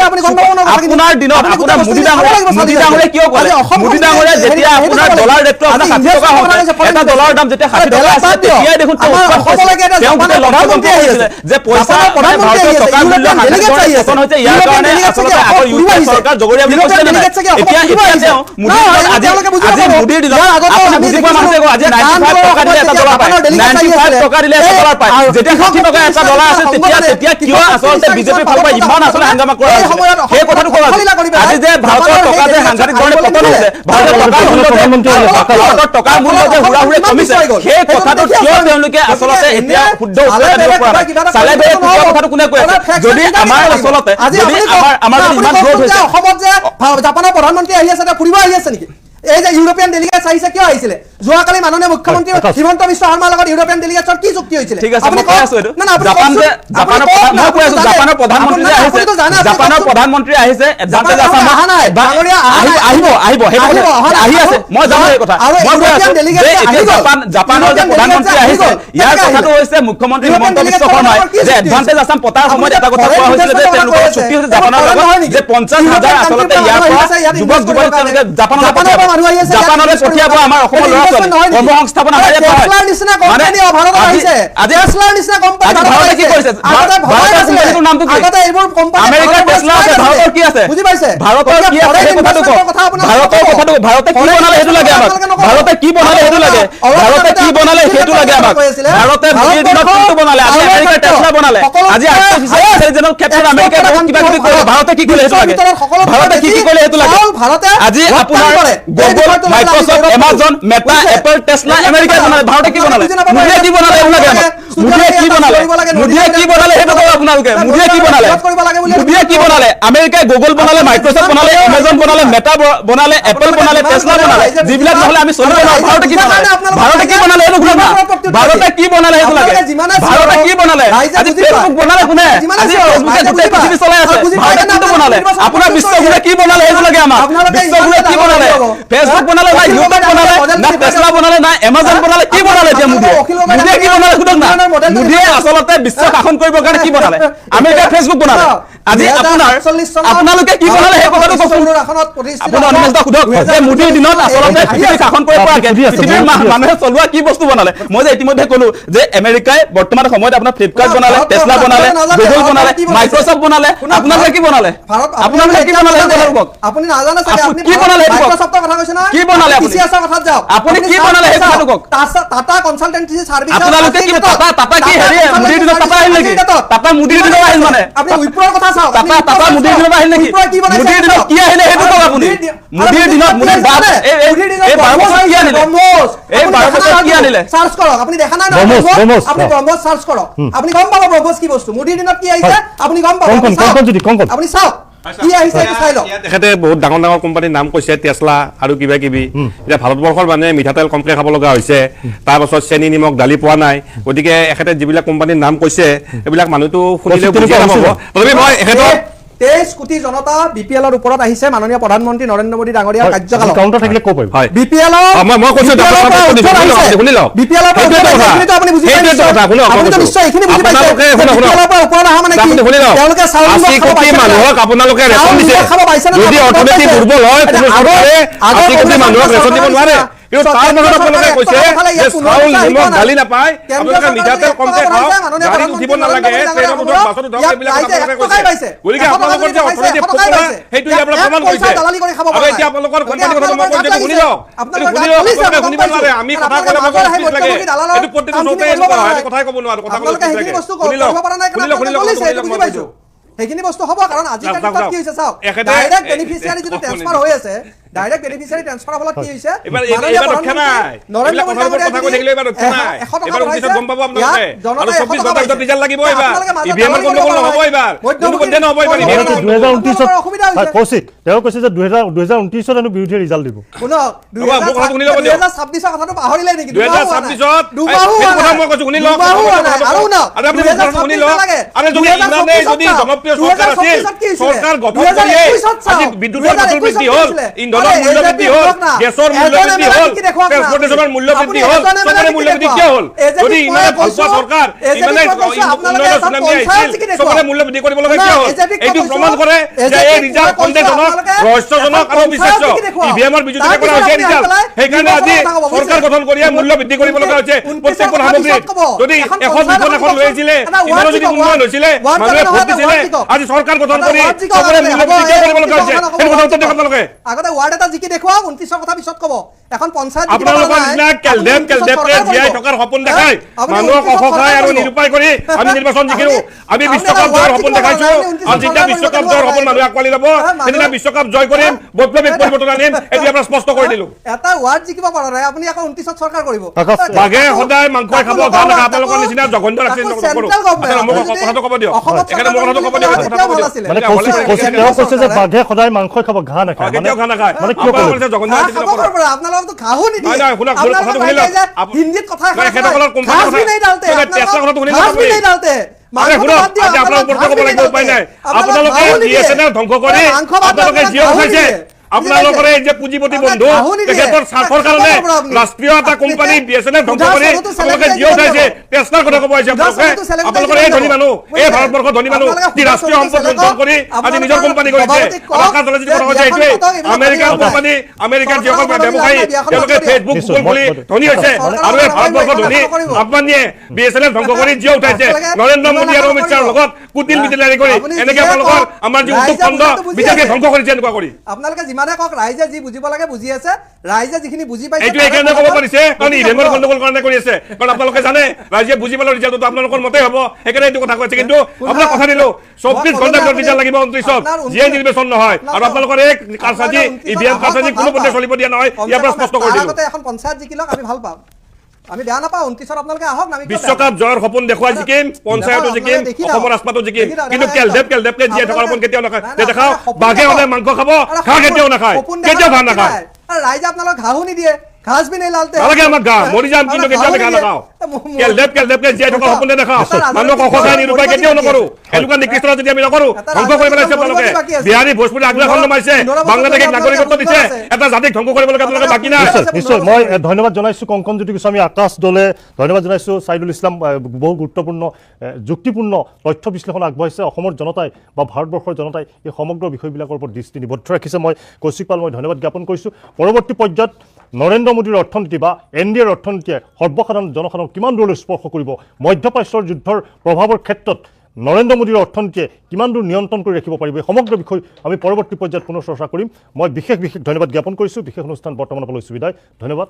আপুনি গম পাব নহয় আপোনাৰ দিনত আপোনাৰ মোদী ডাঙৰীয়া কিয় ক'লে মোদী ডাঙৰীয়া যেতিয়া আপোনাৰ ডলাৰ ৰেটটো আপোনাৰ 60 টকা হ'ল এটা ডলাৰৰ দাম যেতিয়া 60 টকা আছিল তেতিয়াই দেখোন তেওঁ গোটেই লক্ষ্যমন্ত্ৰী আহিছিলে যে পইচা ভাৰতৰ টকাৰ মূল্য 60 টকা পতন হৈছে ইয়াৰ কাৰণে আচলতে আগৰ ইউপিএ চৰকাৰ জগৰীয়া বুলি কৈছিলে নাই এতিয়া তেওঁ আজি মোদীৰ দিনত আপুনি বুজি পোৱা মানুহে আজি 95 টকা দিলে এটা ডলাৰ পায় 95 টকা দিলে এটা ডলাৰ পায় যেতিয়া 60 টকা এটা ডলাৰ আছে তেতিয়া কিয় আচলতে বিজেপিৰ ফালৰ পৰা ইমান আচলতে হাংগামা কৰা হৈছে সেই কথাটো ক'ব আজি যে ভাৰতৰ টকা যে সাংঘাতিক ধৰণে পতন হৈছে ভাৰতৰ টকাৰ মূল্য যে হুৰাহুৰে কমিছে সেই কথাটো কিয় তেওঁলোকে আচলতে এতিয়া শুদ্ধ উত্তৰ দিব পৰা নাই চালেবেৰে কথাটো কোনে কৈ আছে যদি আমাৰ আচলতে যদি আমাৰ ইমান গ্ৰোথ হৈছে অসমত যে জাপানৰ প্ৰধানমন্ত্ৰী আহি আছে ফুৰিব আহি আছে নেকি এই যে ইউৰোপিয়ান ডেলিগেটছ আহিছে কিয় আহিছিলে যোৱাকালি মাননীয় মুখ্যমন্ত্ৰী হিমন্ত বিশ্ব শৰ্মাৰ লগত ইউৰোপিয়ান ডেলিগেটছৰ কি চুক্তি হৈছিলে ঠিক আছে মই কৈ আছো এইটো জাপানৰ প্ৰধানমন্ত্ৰী আহিছে এডভান্টেজ আছে আহিব আহি আছে মই জানো এই কথা মই কৈ আছো যে এতিয়া জাপানৰ যে প্ৰধানমন্ত্ৰী আহিছে ইয়াৰ কথাটো হৈছে মুখ্যমন্ত্ৰী হিমন্ত বিশ্ব শৰ্মাই যে এডভান্টেজ আসাম পতাৰ সময়ত এটা কথা কোৱা হৈছিলে যে তেওঁলোকৰ চুক্তি হৈছে জাপানৰ লগত যে 50,000 আচলতে ইয়াৰ পৰা যুৱক যুৱতী তেওঁলোকে জাপানলৈ পঠিয়াব আমাৰ অসমৰ ল'ৰা ছোৱালী কৰ্মসংস্থাপন আমাৰ ইয়াত হয় ভাৰতে কি কৰিছে ভাৰতৰ নামটো কি আমেৰিকাৰ টেছলা আছে ভাৰতৰ কি আছে বুজি পাইছে ভাৰতৰ কি আছে এই কথাটো কওক ভাৰতৰ কথাটো ভাৰতে কি বনালে সেইটো লাগে আমাক ভাৰতে কি বনালে সেইটো লাগে ভাৰতে কি বনালে সেইটো লাগে আমাক ভাৰতে মোদীৰ দিনত কোনটো বনালে আজি আমেৰিকাৰ টেছলা বনালে আজি আৰ্টিফিচিয়েল ইন্টেলিজেন্সৰ ক্ষেত্ৰত আমেৰিকাই বহুত কিবা কিবি কৰিলে ভাৰতে কি কৰিলে সেইটো লাগে ভাৰতে কি কৰিলে সেইটো লাগে আজি আপোনাৰ গুগল মাইক্ৰসফট এমাজন মেটা এপল টেছলা আমেৰিকাই বনালে ভাৰতে কি বনালে মোদীয়ে কি বনালে সেইটো লাগে আমাক মোদীয়ে কি বনালে সেইটো কওক আপোনালোকে মোদীয়ে কি বনালে আমেৰিকাই গুগল বনালে মাইক্ৰসফট বনালে এমাজন বনালে মেটা বনালে এপল বনালে টেছলা বনালে যিবিলাক নহলে আমি চলিব নোৱাৰো ভাৰতে কি বনালে সেইটো শুনক না ভাৰতে কি বনালে সেইটো লাগে ভাৰতে কি বনালে আজি ফেচবুক বনালে কোনে আজি ফেচবুকে গোটেই পৃথিৱী চলাই আছে ভাৰতে কি বনালে আপোনাৰ বিশ্বগুৰে কি বনালে সেইটো লাগে আমাক বিশ্বগুৰে কি বনালে ফেচবুক বনালে না ইউটিউব বনালে না টেছলা বনালে না এমাজন বনালে কি বনালে এতিয়া মোদীয়ে কি বনালে শুনক না মোদীয়ে আচলতে বিশ্ব শাসন কৰিবৰ কাৰণে কি বনালে আমেৰিকাৰ ফেচবুক বনালে আজি আপোনালোকে কি বনালে সেই কথাটো কওকচোন আপুনি অনুমতি সোধক যে মোদীৰ দিনত আচলতে পৃথিৱী শাসন কৰিব পৰাকে পৃথিৱীৰ মানুহে চলোৱা কি বস্তু বনালে মই যে ইতিমধ্যে ক'লো যে আমেৰিকাই বৰ্তমান সময়ত আপোনাৰ ফ্লিপকাৰ্ট বনালে টেছলা বনালে গুগল বনালে মাইক্ৰসফট বনালে আপোনালোকে কি বনালে আপোনালোকে কি বনালে সেইটো কথা কওক আপুনি নাজানে চাগে আপুনি কি বনালে মাইক্ৰসফটৰ কথা কৈছে না কি বনালে টিচিএছৰ কথা যাওক আপুনি কি বনালে সেইটো কথা কওক টাটা কনসালটেন্সি সাৰ্ভিস আপোনালোকে কি টাটা কি হেৰি মোদীৰ দিনত টাটা আহিল নেকি টাটা মোদীৰ দিনত আহিল মানে আপুনি উইপ্ৰৰ কথা চাওক টাটা মোদীৰ দিনত আহিল নেকি মোদীৰ দিনত কি আহিলে সেইটো কওক আপুনি মোদীৰ দিনত মোদীৰ বাদ এই 12 বছৰ কি আনিলে এই 12 বছৰ কি আনিলে সাৰ্চ কৰক আপুনি দেখা নাই না আপুনি ব্ৰহ্মোছ সাৰ্চ কৰক আপুনি গম পাব ব্ৰহ্মোছ কি বস্তু মোদীৰ দিনত কি আহিছে আপুনি গম পাব আপুনি চাওক কি আহিছে এইটো চাই লওক তেখেতে বহুত ডাঙৰ ডাঙৰ কোম্পানীৰ নাম কৈছে টেছলা আৰু কিবা কিবি এতিয়া ভাৰতবৰ্ষৰ মানুহে মিঠাতেল কমকৈ খাব লগা হৈছে তাৰপাছত চেনি নিমখ দালি পোৱা নাই গতিকে এখেতে যিবিলাক কোম্পানীৰ নাম কৈছে এইবিলাক মানুহটো শুনিলে বুজিয়ে নাপাব তথাপি মই এখেতৰ 23 কোটি জনতা বিপিএলৰ ওপৰত আহিছে মাননীয় প্ৰধানমন্ত্ৰী নৰেন্দ্ৰ মোদী ডাঙৰীয়াৰ কাৰ্যকালত কাউন্টাৰ থাকিলে ক'ব পাৰিব হয় বিপিএলৰ মই কৈছো শুনি লওক বিপিএলৰ আপুনি বুজি পাইছে আপুনি তো নিশ্চয় এখিনি বুজি পাইছে বিপিএলৰ ওপৰত অহা মানে কি তেওঁলোকে চাউল কোটি মানুহক আপোনালোকে ৰেচন দিছে যদি অৰ্থনীতি দুৰ্বল হয় কোনো চৰকাৰে 80 কোটি মানুহক ৰেচন দিব নোৱাৰে কিন্তু তাৰ মাজত আপোনালোকে কৈছে যে চাউল নিমখ দালি নাপায় আপোনালোকে মিঠাতেল কমকৈ খাওক গাড়ী উঠিব নালাগে ট্ৰেইনত উঠক বাছত উঠক এইবিলাক আপোনালোকে কৈছে গতিকে আপোনালোকৰ যে অৰ্থনীতি ফুটবল সেইটো ইয়াৰ পৰা প্ৰমাণ কৰিছে আৰু এতিয়া আপোনালোকৰ কোম্পানীৰ কথা মই কৈছো শুনি লওক শুনিব নোৱাৰে আমি কথা ক'লে আমাক স্পীচ লাগে এইটো প্ৰতিটো চৌতে এনেকুৱা হয় কথাই ক'ব নোৱাৰো কথা ক'লে শুনি লওক সেইখিনি বস্তু হ'ব কাৰণ আজিকালি কি হৈছে চাওক ডাইৰেক্ট বেনিফিচিয়াৰী যিটো ট্ৰান্সফাৰ হৈ আছে ডাইৰেক্ট বেনিফিচিয়াৰী ট্ৰান্সফাৰৰ ফলত কি হৈছে এবাৰ মাননীয় ৰক্ষা নাই নৰেন্দ্ৰ এইবিলাক কথাৰ ওপৰত কথা কৈ থাকিলে এবাৰ ৰক্ষা নাই এবাৰ 29ত গম পাব আপোনালোকে আৰু 24 ৰিজাল্ট লাগিব এবাৰ ইভিএমৰ গণ্ডগোল নহ'ব এবাৰ কোনো পধ্যে নহ'ব এবাৰ ইভিএমৰ 2029 কৌশিক তেওঁ কৈছে যে 2029ত হেনো বিৰোধী ৰিজাল্ট দিব শুনক ৰ'বা, মোক কথাটো শুনি ল'ব দিয়ক। 2026ৰ কথাটো পাহৰিলে নেকি 2026ত দুমাহো এই হোৱা কথা নাই। মই কৈছো শুনি লওক দুমাহো হোৱা নাই। আৰু শুনক, আৰু আপুনি মোক কথাটো শুনি লওক 2026 আৰু যদি ইমানেই যদি 2026 জনপ্ৰিয় চৰকাৰ আছিল 2026 কি হৈছিলে? চৰকাৰ গঠন কৰিয়ে 2021 চাওক। আজি বিদ্যুতৰ মাচুল 2021 বৃদ্ধি কি হ'ল হৈছিলে? ইন্ধনৰ আৰে মূল্য AJP বৃদ্ধি হ'ল দেখুৱাওক না। গেছৰ মূল্য এজন বৃদ্ধি MLA হ'ল কি দেখুৱাওক না। ট্ৰান্সপৰ্টেশ্যনৰ মূল্য বৃদ্ধি আপুনি হ'ল এজন MLA চবৰে কি মূল্য বৃদ্ধি দেখুৱাওক? কিয় হ'ল AJP যদি মই ইমানে কৈছো, ভালপোৱা চৰকাৰ AJP ইমানে মই কৈছো, আপোনালোকে উন্নয়নৰ এখন সুনামি পঞ্চায়ত আহিছিল কি দেখুৱাওক? চবৰে মূল্য বৃদ্ধি কৰিব লগা কিয় হ'ল AJP ক এইটো কৈছো, প্ৰমাণ কৰে যে AJP এই ক ৰিজাল্ট কৈছো, সন্দেহজনক আপোনালোকে ৰহস্যজনক এখন আৰু পঞ্চায়ত অবিশ্বাস্য কি দেখুৱাওক? ইভিএমৰ বিজুতিৰে তাৰ কৰা হৈছে পিছত ৰিজাল্ট আপুনি সেইকাৰণে আজি নিৰ্বাচনৰ কথা ক'ব চৰকাৰ বুজিছে? গঠন কৰি মূল্য বৃদ্ধি কৰিব লগা হৈছে 29 প্ৰত্যেকখন কথা সামগ্ৰীত পিছত ক'ব। যদি এখন এখন পঞ্চায়ত দুখন এখন এখন লৈছিলে এটা ইমানো ৱাৰ্ড যদি জিকক, উন্নয়ন হৈছিলে ৱাৰ্ড মানুহে জিকক, ভোট এটা দিছিলে ৱাৰ্ড জিকক। আজি চৰকাৰ গঠন এটা কৰি ৱাৰ্ড জিকক, চবৰে আগতে মূল্য হ'ব, বৃদ্ধি কিয় কৰিব লগা এই হৈছে কথা সেইটো নক'ব, কথা উত্তৰ দিয়ক আপোনালোকে আগতে ৱাৰ্ড এটা জিকি দেখুৱাওক 29ৰ কথা পিছত ক'ব এখন পঞ্চায়ত জিকিব আপোনালোকৰ পৰা নাই, নিচিনা আপুনি কেলডেপ 29ত কেলডেপকে চৰকাৰ জীয়াই কৰিব। থকাৰ সপোন দেখাই আপুনি মানুহক 29ত অসহায় আৰু চৰকাৰ কৰিব। নিৰুপায় কৰি আমি নিৰ্বাচন জিকিলো আমি আপুনি বিশ্বকাপ এটা জয়ৰ ৱাৰ্ড সপোন জিকিব দেখাইছো পৰা নাই, 29ত আৰু যেতিয়া চৰকাৰ বিশ্বকাপ কৰিব জয়ৰ লাগিব। সপোন মানুহে আঁকোৱালি ল'ব সেইদিনা বিশ্বকাপ জয় কৰিম বৈপ্লৱিক পৰিৱৰ্তন আনিম এতিয়া পৰা স্পষ্ট কৰি দিলো এটা ৱাৰ্ড জিকিব পৰা নাই আপুনি আকৌ 29ত চৰকাৰ কৰিব আকাশ, বাঘে সদায় মাংস খাব ঘাঁহ নাখায় আপোনালোকৰ নিচিনা জঘন্য ৰাখি তাকো নকৰো চেণ্ট্ৰেল গভৰ্ণমেণ্ট। মোক কথাটো ক'ব দিয়ক অসমত এখানে মোক কথাটো ক'ব দিয়ক চৰকাৰ কথাটো ক'ব ভাল দিয়ক আছিলে। মানে এতিয়া কৌশিক হ'লে কৌশিক তেওঁ কৈছে যে বাঘে সদায় মাংস খাব ঘাঁহ নাখায় কেতিয়াও ঘাঁহ নাখায় মানে কিয় আপোনালোকৰ ক'লে? নিচিনা জঘন্য ঘাঁহ ৰাজনীতি খাব নকৰক। পৰা আপোনালোকতো ঘাঁহো নিদিয়ে। নাই, নাই, শুনক, আপোনালোকে কথাটো শুনি কয় যে লওক। হিন্দীত কথা নাই, তেখেতসকলৰ কোম্পানীৰ ঘাঁহ কথা- ভি নাই ডালতে নাই, তেখেতৰ কথাটো শুনি লওক ঘাঁহ ভি আপুনি। নাই ডালতে আৰে মাংসটো শুনক, বাদ দিয়ক, আজি আপোনাৰ ওপৰত ঘাঁহ ক'ব ভি লাগিব নাই উপায় নাই ডালতে। আপোনালোকে ঘাঁহো নিদিয়ে। DSNL ধ্বংস কৰি মাংস বাদ দিয়ক, আপোনালোকে জিঅ' ঘাঁহো উঠাইছে নিদিয়ে। আপোনালোকৰ এই যে পুঁজিপতি বন্ধু ঘাঁহো নিদিয়ে। তেখেতৰ স্বাৰ্থৰ কাৰণে খাব পৰা আপুনি। ৰাষ্ট্ৰীয় এটা কোম্পানী BSNL ধ্বংস সুধা কৰি চবতো আপোনালোকে celebrity জিঅ' উঠাইছে দিব। পেছনাৰ কথা ক'ব আহিছে সুধা আপোনালোকে চবতো celebrity আপোনালোকৰ এই দিব। ধনী মানুহ এই বুজিছে? ভাৰতবৰ্ষৰ ধনী মানুহ আপোনালোকে যি সুধা ৰাষ্ট্ৰীয় চবতো সম্পদ লুণ্ঠন কৰি celebrity আজি নিজৰ কোম্পানী কৰিছে সভাপতিক কওক আৰু আকাশ যিটো কথা কৈছে যে এইটোৱেই বিয়াখন পাতক, আমেৰিকাৰ এইবিলাক কোম্পানী আমেৰিকাৰ যিসকল চৰকাৰৰ ব্যৱসায়ী বিয়াখন তেওঁলোকে পাতিব। ফেচবুক নিশ্চয়, গুগল খুলি ধনী হৈছে চৰকাৰৰ আৰু এই বিয়াখন ভাৰতবৰ্ষৰ ধনী কৰিব। আম্বানীয়ে BSNL ধ্বংস কৰি জিঅ' উঠাইছে নৰেন্দ্ৰ মোদী আৰু অমিত শ্বাহৰ লগত কুটিল মিটিলাৰি কৰি আপুনি এনেকে যিয়ে আপোনালোকৰ কওক, আমাৰ যি উদ্যোগ ৰাইজে খণ্ড বুজাটো বুজি বিজেপিয়ে আছে। ধ্বংস কৰিছে এনেকুৱা কৰি আপোনালোকে যিমানে কওক ৰাইজে যি বুজিব লাগে বুজি আছে ৰাইজে যিখিনি বুজি পাইছে এইটো তাৰে এইকাৰণে ক'ব ফলাফল পাৰিছে কাৰণ বুজি ইভেমৰ যাব। গণ্ডগোল কাৰণে কৰি আছে কাৰণ আপোনালোকে জানে ৰাইজে বুজি পালে ৰিজাল্টটো আপোনালোকৰ মতে হ'ব সেইকাৰণে এইটো কথা কৈছে কিন্তু আপোনাক কথা দিলো 24 ঘণ্টাৰ ভিতৰত ৰিজাল্ট লাগিব 29ত যিয়ে নিৰ্বাচন নহয় আৰু আপোনালোকৰ এই কাৰসাজি ইভিএম কাৰসাজি কোনো পধ্যে চলিব দিয়া নহয় ইয়াৰ পৰা স্পষ্ট কৰি দিলো আগতে এখন পঞ্চায়ত জিকিলক আমি ভাল পাম আমি বেয়া নাপাওঁ 29ত আপোনালোকে আহক আমি কিয় বেয়া বিশ্বকাপ জয়ৰ সপোন দেখুৱাই জিকিম পঞ্চায়তো জিকিম দেখি লওক। অসমৰ ৰাজপাতো জিকিম দেখি লওক, কিন্তু দেখা কেলডেপকে জীয়াই থকাৰ সপোন কেতিয়াও নাখায় নাই, নাই, দেখাও সপোন বাঘে দেখক। সদায় মাংস খাব আৰে ঘাঁহ কেতিয়াও নাখায় সপোন কেতিয়াও ঘাঁহ দেখাৰ নাখায় নাই। আৰে ৰাইজে আপোনালোক ঘাঁহো নিদিয়ে ঘাঁহ বি নাই লালতে নালাগে আমাক ঘাঁহ মৰি যাম কিন্তু কেতিয়াও ঘাঁহ নাখাওঁ কেলডেপকে জীয়াই থকাৰ সপোনে দেখাও মানুহক অসহায় নিৰূপায় কেতিয়াও নকৰো এনেকুৱা নিকৃষ্ট যদি আমি নকৰো ধ্বংস কৰি পেলাইছে আপোনালোকে বিহাৰী ভোজপুৰী আগ্ৰাসন নমাইছে বাংলাদেশক নাগৰিকত্ব দিছে এটা জাতিক ধ্বংস কৰিবলৈকে আপোনালোকে বাকী নাই নিশ্চয় নিশ্চয় মই ধন্যবাদ জনাইছোঁ কংকন জ্যোতি গোস্বামী আকাশ দলে ধন্যবাদ জনাইছোঁ ছাইদুল ইছলাম বহু গুৰুত্বপূৰ্ণ যুক্তিপূৰ্ণ তথ্য বিশ্লেষণ আগবঢ়াইছে অসমৰ জনতাই বা ভাৰতবৰ্ষৰ জনতাই এই সমগ্ৰ বিষয়বিলাকৰ ওপৰত দৃষ্টি নিবদ্ধ ৰাখিছে মই কৌশিক পাল মই ধন্যবাদ জ্ঞাপন কৰিছোঁ পৰৱৰ্তী পৰ্যায়ত নৰেন্দ্ৰ মোদীৰ অৰ্থনীতি বা NDAৰ অৰ্থনীতিয়ে সৰ্বসাধাৰণ জনসাধাৰণক কিমান দূৰলৈ স্পৰ্শ কৰিব মধ্যপ্ৰাচ্যৰ যুদ্ধৰ প্ৰভাৱৰ ক্ষেত্ৰত নৰেন্দ্ৰ মোদীৰ অৰ্থনীতিয়ে কিমান দূৰ নিয়ন্ত্ৰণ কৰি ৰাখিব পাৰিব এই সমগ্ৰ বিষয় আমি পৰৱৰ্তী পৰ্যায়ত পুনৰ চৰ্চা কৰিম মই বিশেষ ধন্যবাদ জ্ঞাপন কৰিছোঁ বিশেষ অনুষ্ঠান বৰ্তমানৰ পৰা লৈছোঁ বিদায় ধন্যবাদ।